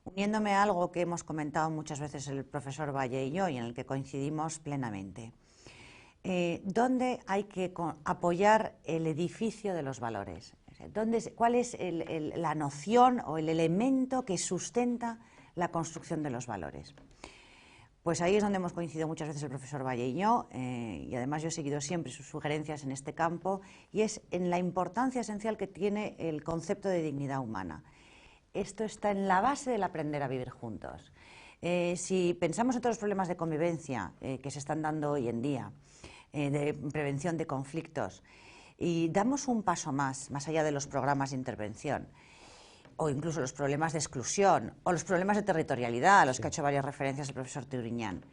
uniéndome a algo que hemos comentado muchas veces el profesor Valle y yo, y en el que coincidimos plenamente. ¿Dónde hay que apoyar el edificio de los valores? ¿Cuál es la noción o el elemento que sustenta la construcción de los valores? Pues ahí es donde hemos coincidido muchas veces el profesor Valle y yo, y además yo he seguido siempre sus sugerencias en este campo, y es en la importancia esencial que tiene el concepto de dignidad humana. Esto está en la base del aprender a vivir juntos. Si pensamos en todos los problemas de convivencia que se están dando hoy en día, de prevención de conflictos, y damos un paso más allá de los programas de intervención, o incluso los problemas de exclusión, o los problemas de territorialidad, a los que ha hecho varias referencias el profesor Touriñán.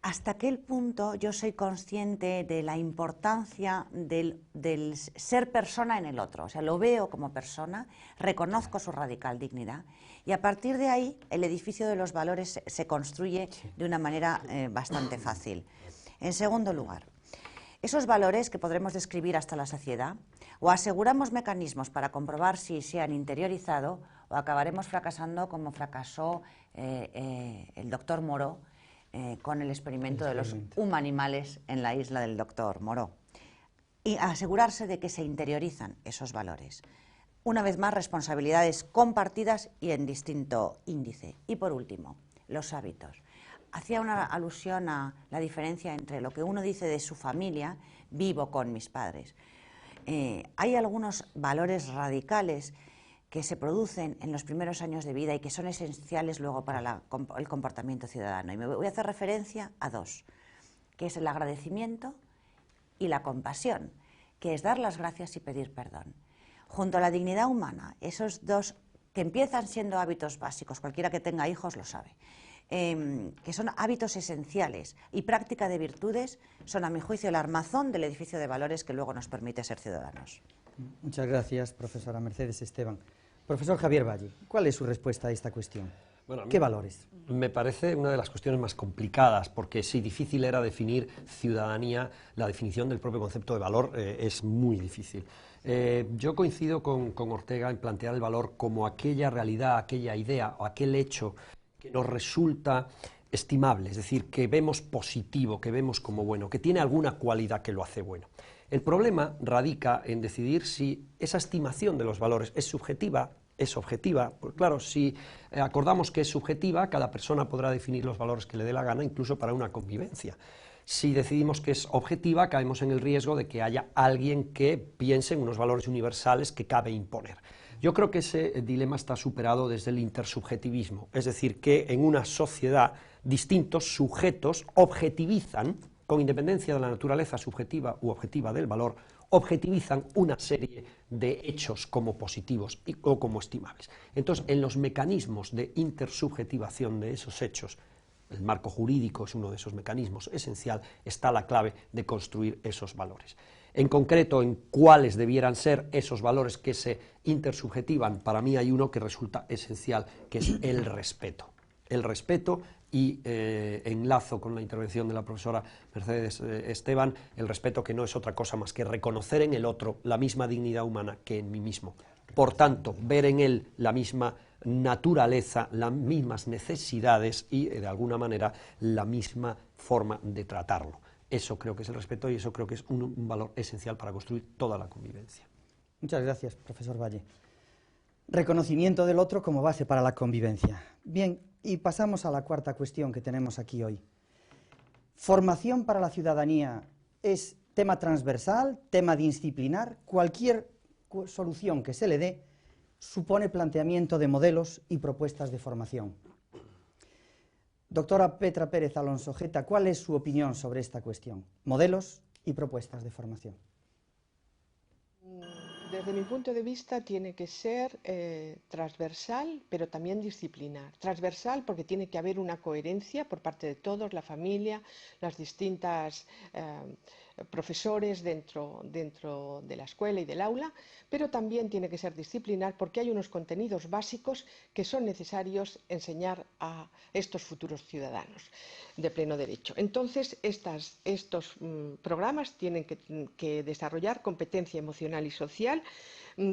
Hasta aquel punto yo soy consciente de la importancia del ser persona en el otro, o sea, lo veo como persona, reconozco su radical dignidad, y a partir de ahí el edificio de los valores se construye de una manera bastante fácil. En segundo lugar, esos valores que podremos describir hasta la saciedad, o aseguramos mecanismos para comprobar si se han interiorizado, o acabaremos fracasando como fracasó el doctor Moreau con el experimento de los humanimales en la isla del doctor Moreau. Y asegurarse de que se interiorizan esos valores. Una vez más, responsabilidades compartidas y en distinto índice. Y por último, los hábitos. Hacía una alusión a la diferencia entre lo que uno dice de su familia, vivo con mis padres. Hay algunos valores radicales que se producen en los primeros años de vida y que son esenciales luego para el comportamiento ciudadano. Y me voy a hacer referencia a dos, que es el agradecimiento y la compasión, que es dar las gracias y pedir perdón. Junto a la dignidad humana, esos dos que empiezan siendo hábitos básicos, cualquiera que tenga hijos lo sabe, que son hábitos esenciales y práctica de virtudes, son a mi juicio el armazón del edificio de valores que luego nos permite ser ciudadanos. Muchas gracias, profesora Mercedes Esteban. Profesor Javier Valle, ¿cuál es su respuesta a esta cuestión? Bueno, ¿Qué valores? Me parece una de las cuestiones más complicadas, porque si difícil era definir ciudadanía, la definición del propio concepto de valor es muy difícil. Yo coincido con Ortega en plantear el valor como aquella realidad, aquella idea o aquel hecho que nos resulta estimable, es decir, que vemos positivo, que vemos como bueno, que tiene alguna cualidad que lo hace bueno. El problema radica en decidir si esa estimación de los valores es subjetiva, es objetiva. Pues claro, si acordamos que es subjetiva, cada persona podrá definir los valores que le dé la gana, incluso para una convivencia. Si decidimos que es objetiva, caemos en el riesgo de que haya alguien que piense en unos valores universales que cabe imponer. Yo creo que ese dilema está superado desde el intersubjetivismo, es decir, que en una sociedad distintos sujetos objetivizan, con independencia de la naturaleza subjetiva u objetiva del valor, objetivizan una serie de hechos como positivos o como estimables. Entonces, en los mecanismos de intersubjetivación de esos hechos, el marco jurídico es uno de esos mecanismos esencial, está la clave de construir esos valores. En concreto, en cuáles debieran ser esos valores que se intersubjetivan, para mí hay uno que resulta esencial, que es el respeto. El respeto, y enlazo con la intervención de la profesora Mercedes Esteban, el respeto que no es otra cosa más que reconocer en el otro la misma dignidad humana que en mí mismo. por tanto, ver en él la misma naturaleza, las mismas necesidades y, de alguna manera, la misma forma de tratarlo. Eso creo que es el respeto y eso creo que es un valor esencial para construir toda la convivencia. Muchas gracias, profesor Valle. Reconocimiento del otro como base para la convivencia. Bien, y pasamos a la cuarta cuestión que tenemos aquí hoy. Formación para la ciudadanía es tema transversal, tema disciplinar. Cualquier solución que se le dé supone planteamiento de modelos y propuestas de formación. Doctora Petra Pérez Alonso Geta, ¿cuál es su opinión sobre esta cuestión? Modelos y propuestas de formación. Desde mi punto de vista tiene que ser transversal, pero también disciplinar. Transversal porque tiene que haber una coherencia por parte de todos, la familia, las distintas profesores dentro de la escuela y del aula, pero también tiene que ser disciplinar porque hay unos contenidos básicos que son necesarios enseñar a estos futuros ciudadanos de pleno derecho. Entonces, estos programas tienen que desarrollar competencia emocional y social,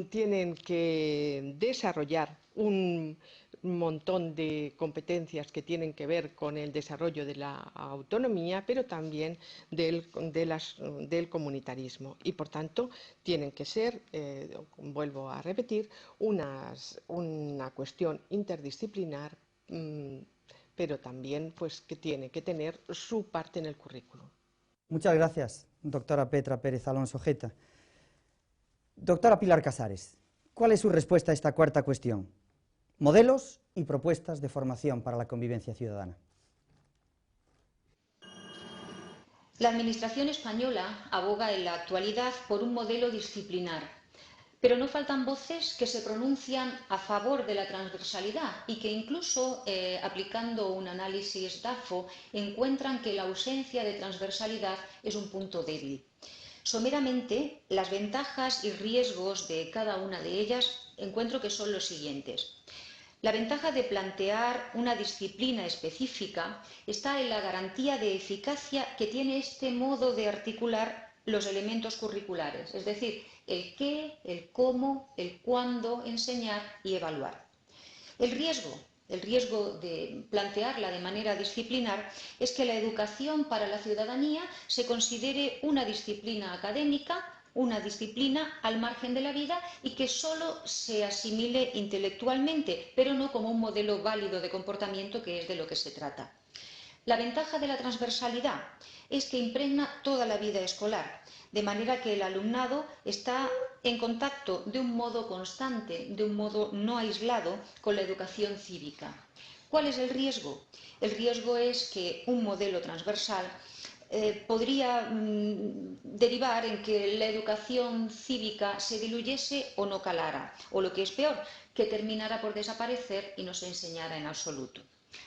tienen que desarrollar un montón de competencias que tienen que ver con el desarrollo de la autonomía, pero también del comunitarismo. Y, por tanto, tienen que ser, vuelvo a repetir, una cuestión interdisciplinar, pero también pues, que tiene que tener su parte en el currículum. Muchas gracias, doctora Petra Pérez Alonso Geta. Doctora Pilar Casares, ¿cuál es su respuesta a esta cuarta cuestión? Modelos y propuestas de formación para la convivencia ciudadana. La Administración española aboga en la actualidad por un modelo disciplinar, pero no faltan voces que se pronuncian a favor de la transversalidad y que incluso, aplicando un análisis DAFO, encuentran que la ausencia de transversalidad es un punto débil. Someramente, las ventajas y riesgos de cada una de ellas encuentro que son los siguientes. La ventaja de plantear una disciplina específica está en la garantía de eficacia que tiene este modo de articular los elementos curriculares, es decir, el qué, el cómo, el cuándo, enseñar y evaluar. El riesgo de plantearla de manera disciplinar es que la educación para la ciudadanía se considere una disciplina académica, una disciplina al margen de la vida y que solo se asimile intelectualmente, pero no como un modelo válido de comportamiento, que es de lo que se trata. La ventaja de la transversalidad es que impregna toda la vida escolar, de manera que el alumnado está en contacto de un modo constante, de un modo no aislado, con la educación cívica. ¿Cuál es el riesgo? El riesgo es que un modelo transversal podría derivar en que la educación cívica se diluyese o no calara, o lo que es peor, que terminara por desaparecer y no se enseñara en absoluto.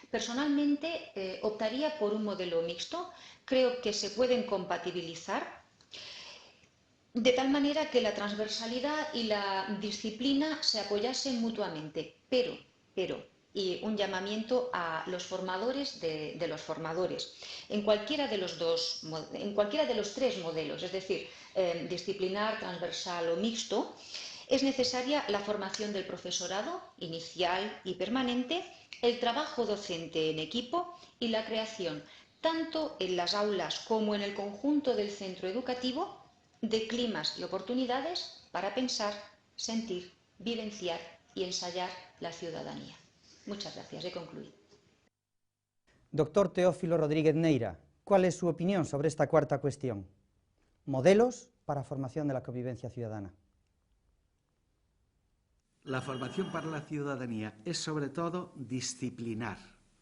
Personalmente optaría por un modelo mixto. Creo que se pueden compatibilizar de tal manera que la transversalidad y la disciplina se apoyasen mutuamente, pero y un llamamiento a los formadores de los formadores. En cualquiera de los tres modelos, es decir, disciplinar, transversal o mixto, es necesaria la formación del profesorado, inicial y permanente, el trabajo docente en equipo y la creación, tanto en las aulas como en el conjunto del centro educativo, de climas y oportunidades para pensar, sentir, vivenciar y ensayar la ciudadanía. Muchas gracias. He concluido. Doctor Teófilo Rodríguez Neira, ¿cuál es su opinión sobre esta cuarta cuestión? Modelos para formación de la convivencia ciudadana. La formación para la ciudadanía es sobre todo disciplinar,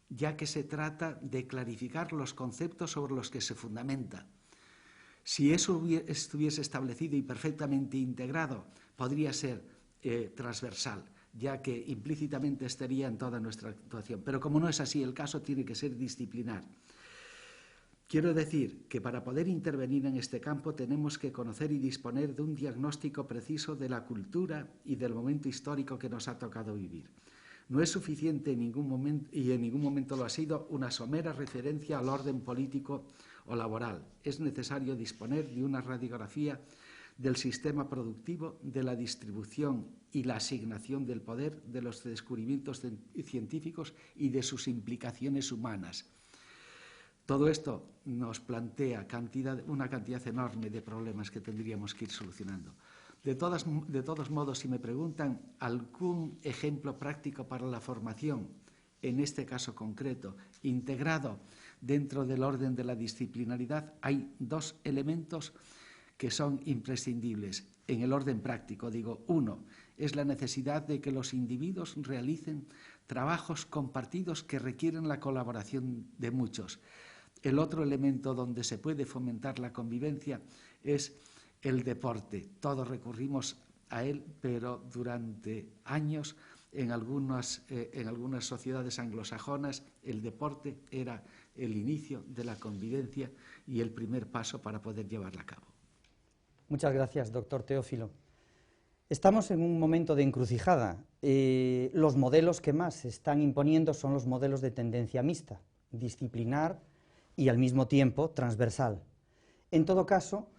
ya que se trata de clarificar los conceptos sobre los que se fundamenta. Si eso estuviese establecido y perfectamente integrado, podría ser transversal, ya que implícitamente estaría en toda nuestra actuación. Pero como no es así el caso, tiene que ser disciplinar. Quiero decir que para poder intervenir en este campo tenemos que conocer y disponer de un diagnóstico preciso de la cultura y del momento histórico que nos ha tocado vivir. No es suficiente en ningún momento, y en ningún momento lo ha sido, una somera referencia al orden político o laboral. Es necesario disponer de una radiografía del sistema productivo, de la distribución y la asignación del poder, de los descubrimientos científicos y de sus implicaciones humanas. Todo esto nos plantea una cantidad enorme de problemas que tendríamos que ir solucionando. De todos modos, si me preguntan algún ejemplo práctico para la formación, en este caso concreto, integrado dentro del orden de la disciplinaridad, hay dos elementos que son imprescindibles. En el orden práctico, digo, uno, es la necesidad de que los individuos realicen trabajos compartidos que requieren la colaboración de muchos. El otro elemento donde se puede fomentar la convivencia es el deporte. Todos recurrimos a él, pero durante años en algunas sociedades anglosajonas el deporte era el inicio de la convivencia y el primer paso para poder llevarla a cabo. Muchas gracias, doctor Teófilo. Estamos en un momento de encrucijada. Los modelos que más se están imponiendo son los modelos de tendencia mixta, disciplinar y al mismo tiempo transversal. En todo caso,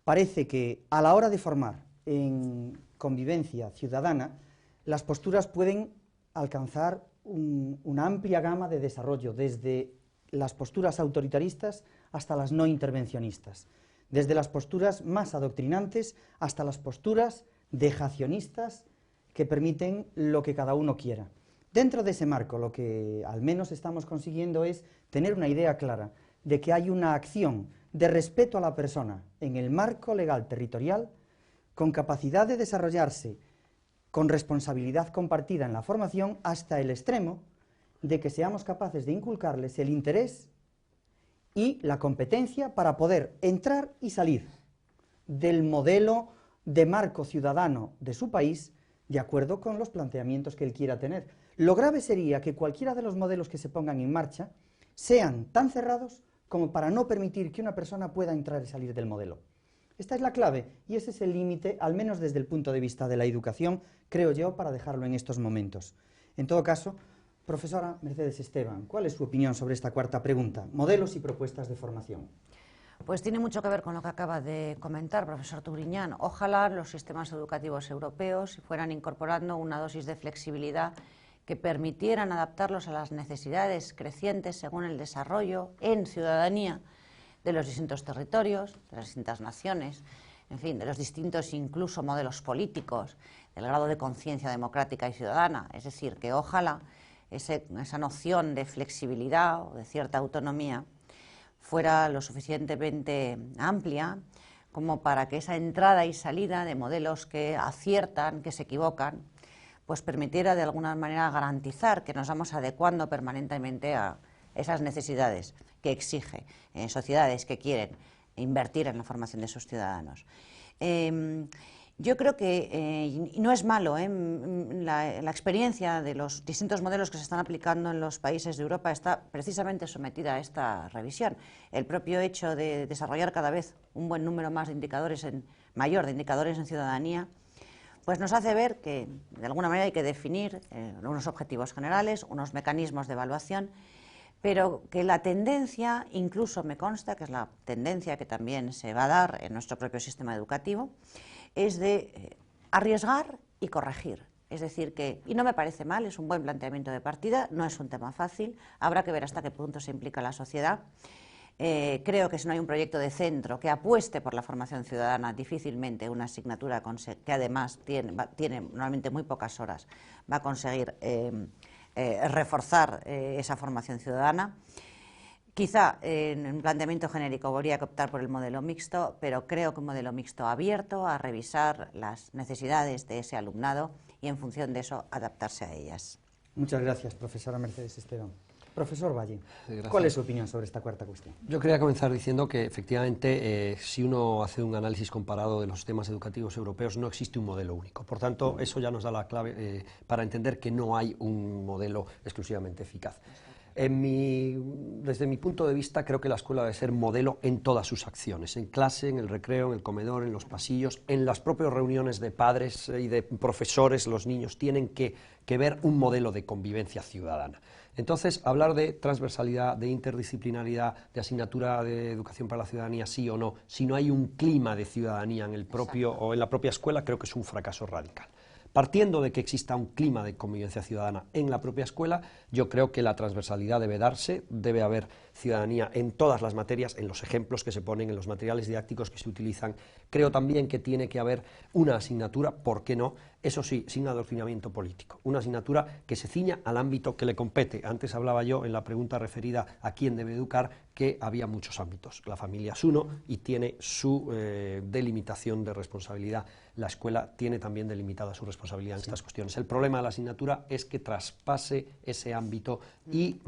parece que a la hora de formar en convivencia ciudadana, las posturas pueden alcanzar una amplia gama de desarrollo, desde las posturas autoritaristas hasta las no intervencionistas, desde las posturas más adoctrinantes hasta las posturas dejacionistas que permiten lo que cada uno quiera. Dentro de ese marco, lo que al menos estamos consiguiendo es tener una idea clara de que hay una acción de respeto a la persona en el marco legal territorial con capacidad de desarrollarse con responsabilidad compartida en la formación hasta el extremo de que seamos capaces de inculcarles el interés y la competencia para poder entrar y salir del modelo de marco ciudadano de su país de acuerdo con los planteamientos que él quiera tener. Lo grave sería que cualquiera de los modelos que se pongan en marcha sean tan cerrados como para no permitir que una persona pueda entrar y salir del modelo. Esta es la clave y ese es el límite, al menos desde el punto de vista de la educación, creo yo, para dejarlo en estos momentos. En todo caso, profesora Mercedes Esteban, ¿cuál es su opinión sobre esta cuarta pregunta? Modelos y propuestas de formación. Pues tiene mucho que ver con lo que acaba de comentar, profesor Turiñán. Ojalá los sistemas educativos europeos fueran incorporando una dosis de flexibilidad que permitieran adaptarlos a las necesidades crecientes según el desarrollo en ciudadanía de los distintos territorios, de las distintas naciones, en fin, de los distintos incluso modelos políticos, del grado de conciencia democrática y ciudadana. Es decir, que ojalá esa noción de flexibilidad o de cierta autonomía fuera lo suficientemente amplia como para que esa entrada y salida de modelos que aciertan, que se equivocan, pues permitiera de alguna manera garantizar que nos vamos adecuando permanentemente a esas necesidades que exige sociedades que quieren invertir en la formación de sus ciudadanos. Yo creo que no es malo, la experiencia de los distintos modelos que se están aplicando en los países de Europa está precisamente sometida a esta revisión. El propio hecho de desarrollar cada vez un buen número más de indicadores mayor de indicadores en ciudadanía, pues nos hace ver que de alguna manera hay que definir unos objetivos generales, unos mecanismos de evaluación, pero que la tendencia, incluso me consta que es la tendencia que también se va a dar en nuestro propio sistema educativo, es de arriesgar y corregir. Es decir, y no me parece mal, es un buen planteamiento de partida, no es un tema fácil, habrá que ver hasta qué punto se implica la sociedad. Creo que si no hay un proyecto de centro que apueste por la formación ciudadana, difícilmente una asignatura que además tiene normalmente muy pocas horas va a conseguir reforzar esa formación ciudadana. Quizá en un planteamiento genérico habría que optar por el modelo mixto, pero creo que un modelo mixto abierto a revisar las necesidades de ese alumnado y en función de eso adaptarse a ellas. Muchas gracias, profesora Mercedes Esteban. Profesor Valle, ¿cuál es su opinión sobre esta cuarta cuestión? Yo quería comenzar diciendo que efectivamente si uno hace un análisis comparado de los sistemas educativos europeos no existe un modelo único. Por tanto, eso ya nos da la clave para entender que no hay un modelo exclusivamente eficaz. Desde mi punto de vista, creo que la escuela debe ser modelo en todas sus acciones, en clase, en el recreo, en el comedor, en los pasillos, en las propias reuniones de padres y de profesores. Los niños tienen que ver un modelo de convivencia ciudadana. Entonces, hablar de transversalidad, de interdisciplinaridad, de asignatura de educación para la ciudadanía, sí o no, si no hay un clima de ciudadanía en el propio o en la propia escuela, creo que es un fracaso radical. Partiendo de que exista un clima de convivencia ciudadana en la propia escuela, yo creo que la transversalidad debe darse, debe haber ciudadanía en todas las materias, en los ejemplos que se ponen, en los materiales didácticos que se utilizan. Creo también que tiene que haber una asignatura, ¿por qué no?, eso sí, sin adoctrinamiento político, una asignatura que se ciña al ámbito que le compete. Antes hablaba yo en la pregunta referida a quién debe educar, que había muchos ámbitos. La familia es uno y tiene su delimitación de responsabilidad. La escuela tiene también delimitada su responsabilidad en estas cuestiones. El problema de la asignatura es que traspase ese ámbito y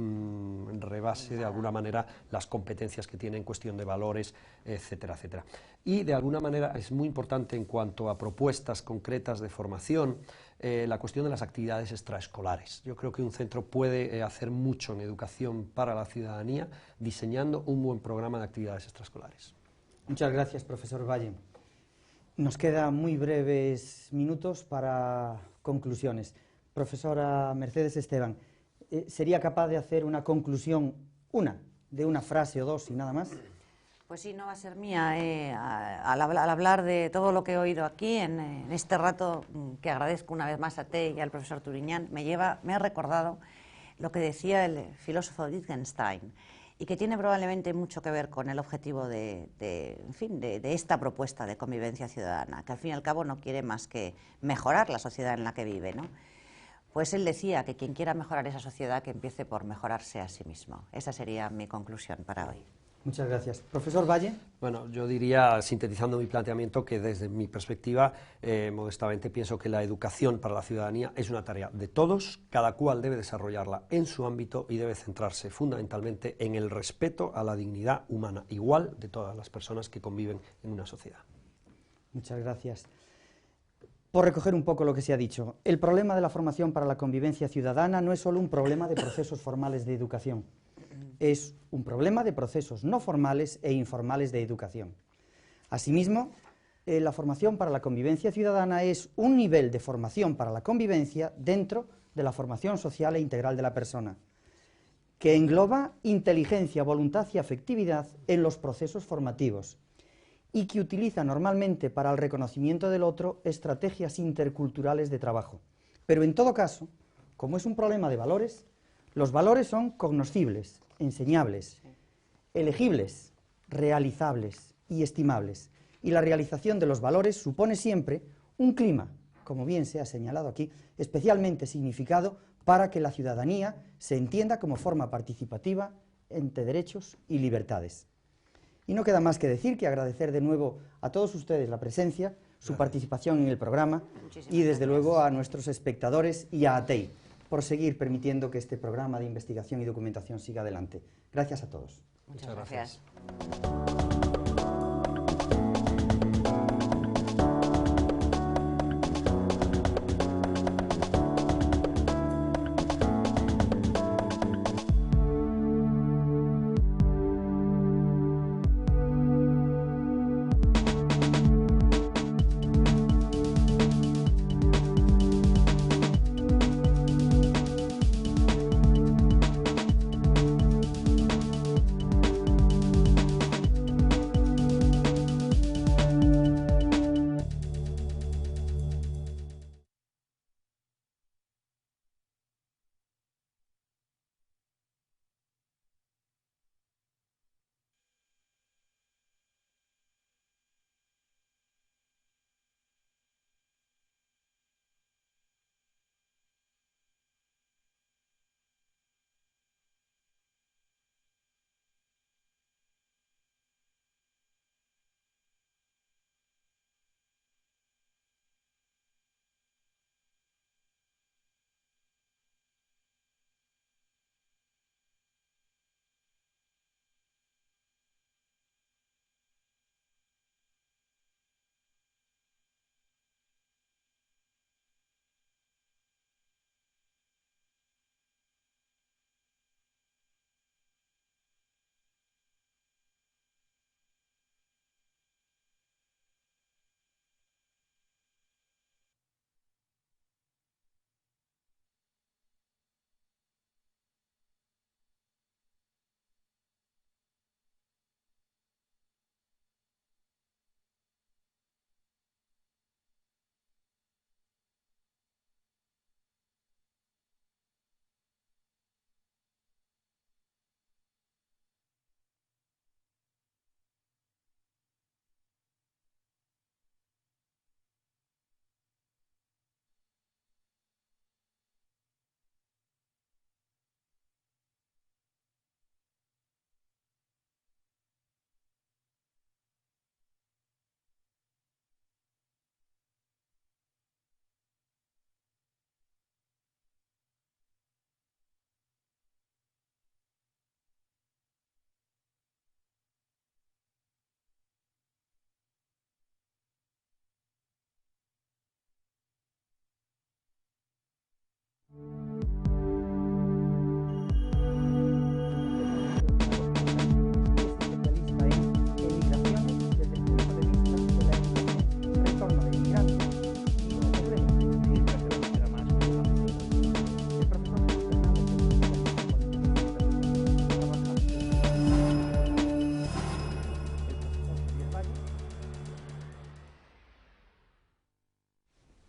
rebase de alguna manera las competencias que tiene en cuestión de valores, etcétera, etcétera. Y de alguna manera es muy importante en cuanto a propuestas concretas de formación, la cuestión de las actividades extraescolares. Yo creo que un centro puede hacer mucho en educación para la ciudadanía diseñando un buen programa de actividades extraescolares. Muchas gracias, profesor Valle. Nos quedan muy breves minutos para conclusiones. Profesora Mercedes Esteban, ¿sería capaz de hacer una conclusión, de una frase o dos y nada más? Pues sí, no va a ser mía. Al hablar de todo lo que he oído aquí, en este rato, que agradezco una vez más a Tei y al profesor Turiñán, me ha recordado lo que decía el filósofo Wittgenstein, y que tiene probablemente mucho que ver con el objetivo de esta propuesta de convivencia ciudadana, que al fin y al cabo no quiere más que mejorar la sociedad en la que vive, ¿no? Pues él decía que quien quiera mejorar esa sociedad, que empiece por mejorarse a sí mismo. Esa sería mi conclusión para hoy. Muchas gracias. Profesor Valle. Bueno, yo diría, sintetizando mi planteamiento, que desde mi perspectiva, modestamente pienso que la educación para la ciudadanía es una tarea de todos, cada cual debe desarrollarla en su ámbito y debe centrarse fundamentalmente en el respeto a la dignidad humana igual de todas las personas que conviven en una sociedad. Muchas gracias. Por recoger un poco lo que se ha dicho, el problema de la formación para la convivencia ciudadana no es solo un problema de procesos formales de educación. Es un problema de procesos no formales e informales de educación. Asimismo, la formación para la convivencia ciudadana es un nivel de formación para la convivencia dentro de la formación social e integral de la persona, que engloba inteligencia, voluntad y afectividad en los procesos formativos y que utiliza normalmente para el reconocimiento del otro estrategias interculturales de trabajo. Pero en todo caso, como es un problema de valores, los valores son cognoscibles, enseñables, elegibles, realizables y estimables. Y la realización de los valores supone siempre un clima, como bien se ha señalado aquí, especialmente significado para que la ciudadanía se entienda como forma participativa entre derechos y libertades. Y no queda más que decir que agradecer de nuevo a todos ustedes la presencia, su participación en el programa y desde luego a nuestros espectadores y a ATEI por seguir permitiendo que este programa de investigación y documentación siga adelante. Gracias a todos. Muchas gracias.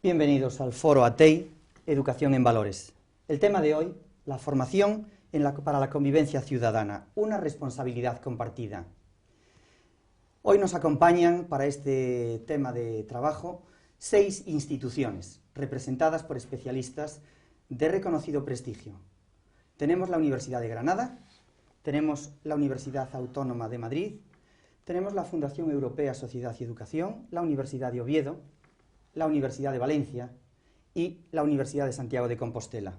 Bienvenidos al Foro ATEI, Educación en Valores. El tema de hoy, la formación para la convivencia ciudadana, una responsabilidad compartida. Hoy nos acompañan para este tema de trabajo 6 instituciones, representadas por especialistas de reconocido prestigio. Tenemos la Universidad de Granada, tenemos la Universidad Autónoma de Madrid, tenemos la Fundación Europea Sociedad y Educación, la Universidad de Oviedo, la Universidad de Valencia y la Universidad de Santiago de Compostela.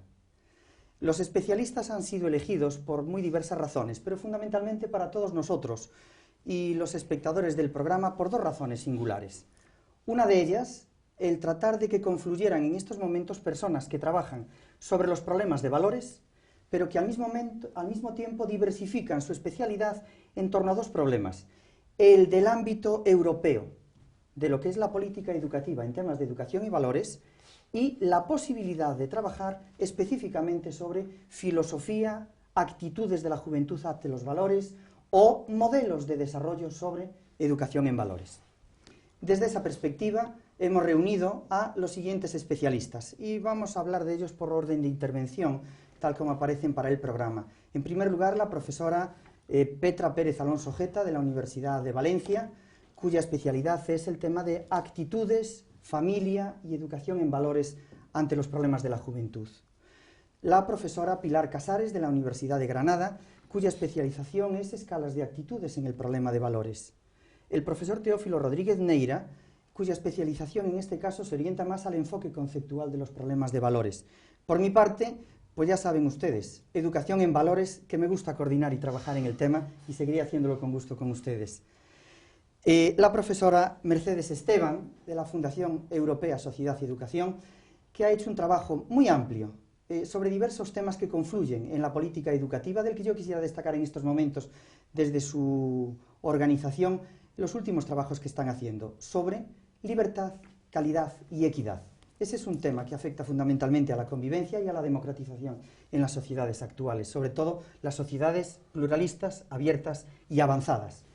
Los especialistas han sido elegidos por muy diversas razones, pero fundamentalmente para todos nosotros y los espectadores del programa por 2 razones singulares. Una de ellas, el tratar de que confluyeran en estos momentos personas que trabajan sobre los problemas de valores, pero que al mismo tiempo diversifican su especialidad en torno a 2 problemas. El del ámbito europeo, de lo que es la política educativa en temas de educación y valores, y la posibilidad de trabajar específicamente sobre filosofía, actitudes de la juventud ante los valores o modelos de desarrollo sobre educación en valores. Desde esa perspectiva hemos reunido a los siguientes especialistas y vamos a hablar de ellos por orden de intervención, tal como aparecen para el programa. En primer lugar, la profesora Petra Pérez Alonso Geta, de la Universidad de Valencia, cuya especialidad es el tema de actitudes, familia y educación en valores ante los problemas de la juventud. La profesora Pilar Casares, de la Universidad de Granada, cuya especialización es escalas de actitudes en el problema de valores. El profesor Teófilo Rodríguez Neira, cuya especialización en este caso se orienta más al enfoque conceptual de los problemas de valores. Por mi parte, pues ya saben ustedes, educación en valores, que me gusta coordinar y trabajar en el tema y seguiré haciéndolo con gusto con ustedes. La profesora Mercedes Esteban, de la Fundación Europea Sociedad y Educación, que ha hecho un trabajo muy amplio sobre diversos temas que confluyen en la política educativa, del que yo quisiera destacar en estos momentos, desde su organización, los últimos trabajos que están haciendo sobre libertad, calidad y equidad. Ese es un tema que afecta fundamentalmente a la convivencia y a la democratización en las sociedades actuales, sobre todo las sociedades pluralistas, abiertas y avanzadas.